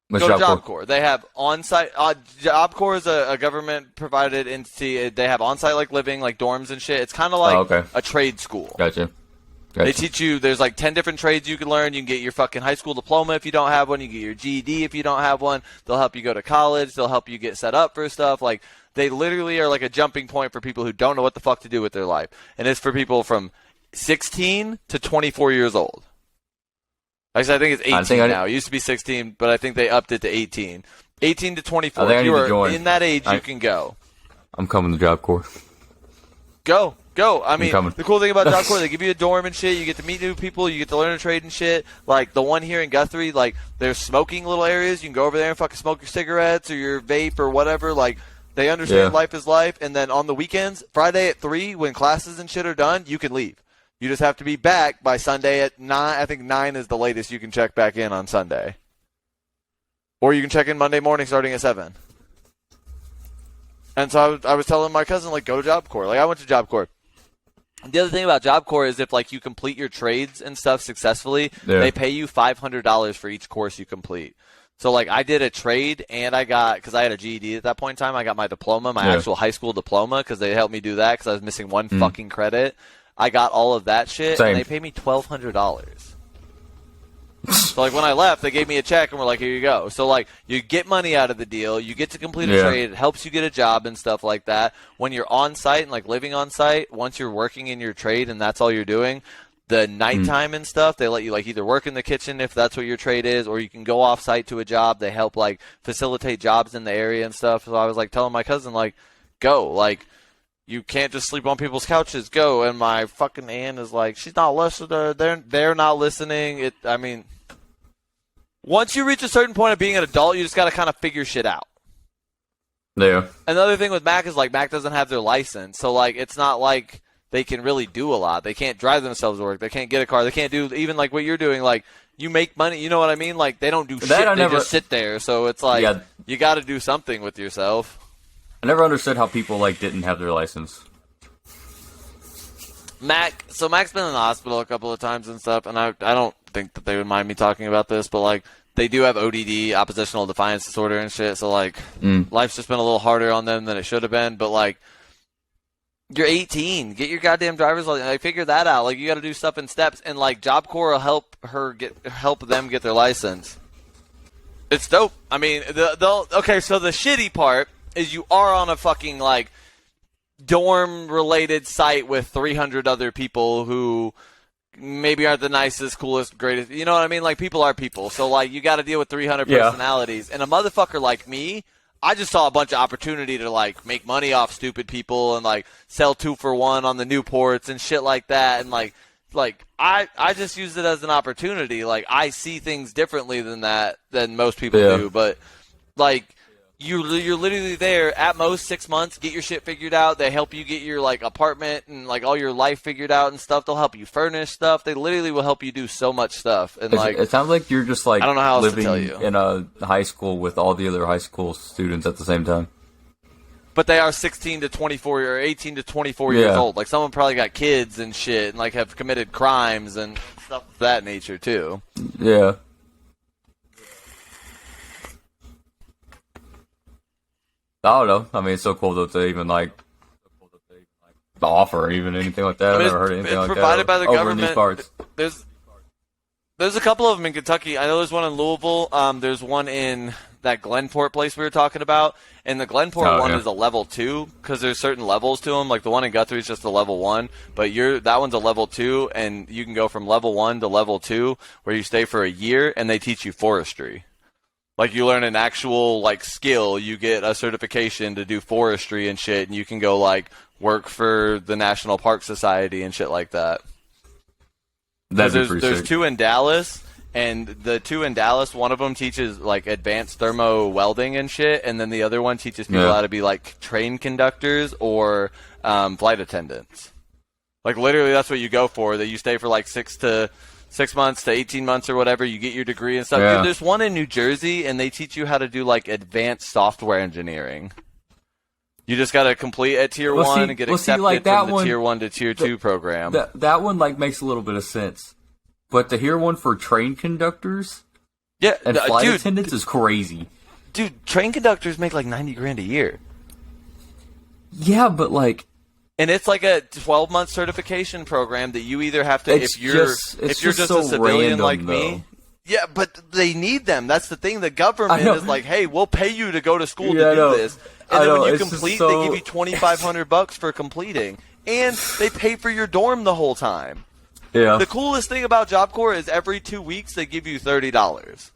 What's Go to Job Job Corps? Corps. They have on-site. Job Corps is a government-provided entity. They have on-site like living, like dorms and shit. It's kind of like a trade school. Gotcha. They teach you. There's like 10 different trades you can learn. You can get your fucking high school diploma if you don't have one. You can get your GED if you don't have one. They'll help you go to college. They'll help you get set up for stuff. Like they literally are like a jumping point for people who don't know what the fuck to do with their life. And it's for people from 16 to 24 years old. Actually, I think it's 18 now. It used to be 16, but I think they upped it to 18. 18 to 24. If you are in that age, you can go. I'm coming to Job Corps. Go. I mean, the cool thing about Job Corps, they give you a dorm and shit. You get to meet new people. You get to learn a trade and shit. Like the one here in Guthrie, like there's smoking little areas. You can go over there and fucking smoke your cigarettes or your vape or whatever. Like they understand life is life. And then on the weekends, Friday at 3, when classes and shit are done, you can leave. You just have to be back by Sunday at 9. I think 9 is the latest you can check back in on Sunday. Or you can check in Monday morning starting at 7. And so I was telling my cousin, like, go to Job Corps. Like, I went to Job Corps. The other thing about Job Corps is if, like, you complete your trades and stuff successfully, they pay you $500 for each course you complete. So, like, I did a trade, and I got, because I had a GED at that point in time, I got my diploma, my actual high school diploma, because they helped me do that because I was missing one fucking credit. I got all of that shit, and they paid me $1,200. So, like, when I left, they gave me a check, and we're like, here you go. So, like, you get money out of the deal. You get to complete a trade. It helps you get a job and stuff like that. When you're on site and, like, living on site, once you're working in your trade and that's all you're doing, the nighttime and stuff, they let you, like, either work in the kitchen if that's what your trade is, or you can go off site to a job. They help, like, facilitate jobs in the area and stuff. So I was, like, telling my cousin, like, go. Like, you can't just sleep on people's couches. Go. And my fucking aunt is like, she's not listening. They're not listening. I mean, once you reach a certain point of being an adult, you just got to kind of figure shit out. Yeah. Another thing with Mac is, like, Mac doesn't have their license. So, like, it's not like they can really do a lot. They can't drive themselves to work. They can't get a car. They can't do even, like, what you're doing. Like, you make money. You know what I mean? Like, they don't do shit. They just sit there. So it's like, you got to do something with yourself. I never understood how people, like, didn't have their license. Mac's been in the hospital a couple of times and stuff, and I don't think that they would mind me talking about this, but, like, they do have ODD, oppositional defiance disorder and shit, so, like, life's just been a little harder on them than it should have been, but, like, you're 18. Get your goddamn driver's license. Like, figure that out. Like, you got to do stuff in steps, and, like, Job Corps will help them get their license. It's dope. I mean, okay, so the shitty part is you are on a fucking, like, dorm-related site with 300 other people who maybe aren't the nicest, coolest, greatest. You know what I mean? Like, people are people. So, like, you got to deal with 300 personalities. And a motherfucker like me, I just saw a bunch of opportunity to, like, make money off stupid people and, like, sell 2-for-1 on the Newports and shit like that. And, like I just use it as an opportunity. Like, I see things differently than most people do. But, like, you're literally there at most 6 months, get your shit figured out. They help you get your, like, apartment and, like, all your life figured out and stuff. They'll help you furnish stuff. They literally will help you do so much stuff. And, like, it sounds like you're just, like, I don't know how else living to tell you. In a high school with all the other high school students at the same time. But they are 16 to 24 or 18 to 24 years old. Like, some of them probably got kids and shit and, like, have committed crimes and stuff of that nature, too. Yeah. I don't know. I mean, it's so cool though to even, like, offer even anything like that. I mean, I've never heard anything like that. It's provided by the government. In these parts. There's a couple of them in Kentucky. I know there's one in Louisville. There's one in that Glenport place we were talking about. And the Glenport one is a level 2 because there's certain levels to them. Like, the one in Guthrie is just a level 1. But that one's a level 2, and you can go from level 1 to level 2 where you stay for a year, and they teach you forestry. Like, you learn an actual, like, skill. You get a certification to do forestry and shit, and you can go, like, work for the National Park Society and shit like that. There's 2 in Dallas, and the 2 in Dallas, one of them teaches, like, advanced thermo welding and shit, and then the other one teaches people how to be, like, train conductors or flight attendants. Like, literally, that's what you go for. That you stay for, like, 6 months to 18 months or whatever, you get your degree and stuff. Dude, there's one in New Jersey, and they teach you how to do, like, advanced software engineering. You just got to complete at Tier 1 and get accepted like from the Tier 1 to Tier 2 program. That one, like, makes a little bit of sense. But to hear one for train conductors, Yeah, And flight dude, attendants is crazy. Dude, train conductors make like $90,000 a year. Yeah, but like, and it's like a 12-month certification program that you either have to if you're just so a civilian random, like though. me. Yeah, but they need them. That's the thing. The government is like, "Hey, we'll pay you to go to school to do this." And then when you complete, they give you $2,500 for completing, and they pay for your dorm the whole time. Yeah. The coolest thing about Job Corps is every 2 weeks they give you $30.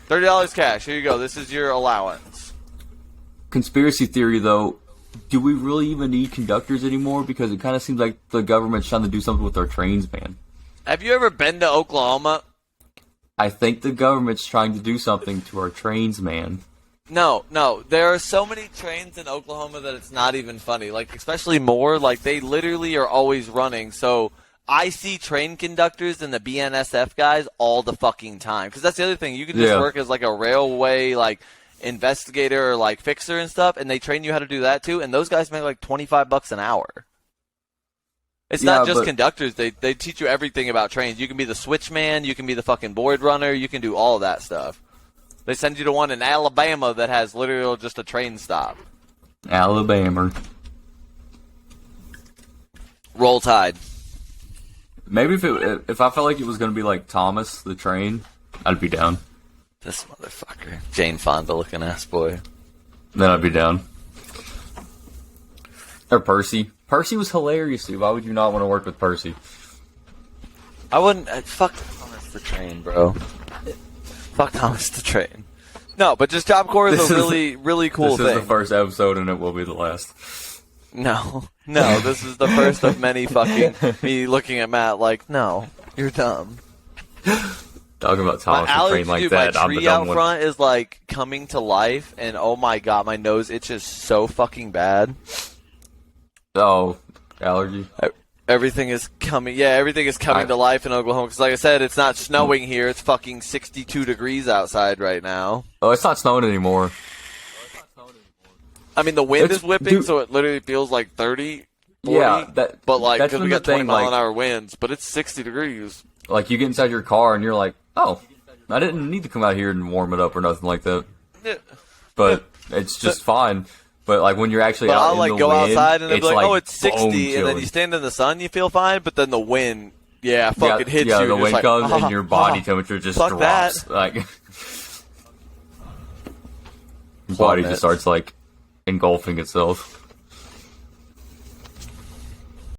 $30 cash. Here you go. This is your allowance. Conspiracy theory, though. Do we really even need conductors anymore? Because it kind of seems like the government's trying to do something with our trains, man. Have you ever been to Oklahoma? I think the government's trying to do something to our trains, man. No. There are so many trains in Oklahoma that it's not even funny. Like, especially more, like, they literally are always running. So I see train conductors and the BNSF guys all the fucking time. Because that's the other thing. You can just work as, like, a railway, like, investigator or, like, fixer and stuff, and they train you how to do that, too. And those guys make, like, $25 an hour. It's not just conductors. They teach you everything about trains. You can be the switchman. You can be the fucking board runner. You can do all of that stuff. They send you to one in Alabama that has literally just a train stop. Alabama. Roll Tide. Maybe if I felt like it was going to be like Thomas the Train, I'd be down. This motherfucker. Jane Fonda looking ass boy. Then I'd be down. Or Percy. Percy was hilarious, dude. Why would you not want to work with Percy? I wouldn't. Fuck Thomas the Train, bro. Fuck Thomas the Train. No, but just Job Corps is a really cool thing. This is the first episode, and it will be the last. No, this is the first of many fucking me looking at Matt like, no, you're dumb. Talking about Thomas the Train like that, my I'm the tree dumb out one. front is like coming to life, and oh my god, my nose itches so fucking bad. Oh, allergy. Everything is coming. Yeah, everything is coming to life in Oklahoma. Because, like I said, it's not snowing here. It's fucking 62 degrees outside right now. Oh, it's not snowing anymore. I mean, the wind is whipping, so it literally feels like 30, 40. Yeah, but like that's because we been got the 20 thing, mile like- an hour winds, but it's 60 degrees. Like, you get inside your car, and you're like, oh, I didn't need to come out here and warm it up or nothing like that. Yeah. But it's just fine. But, like, when you're actually But out I'll in like the go wind, outside and it'll be like, oh, it's bone 60, and then chilly. you stand in the sun, you feel fine, but then the wind, fucking hits you. Yeah, the just wind like, comes, and your body temperature just fuck drops. that. Like, your body just starts, like, engulfing itself.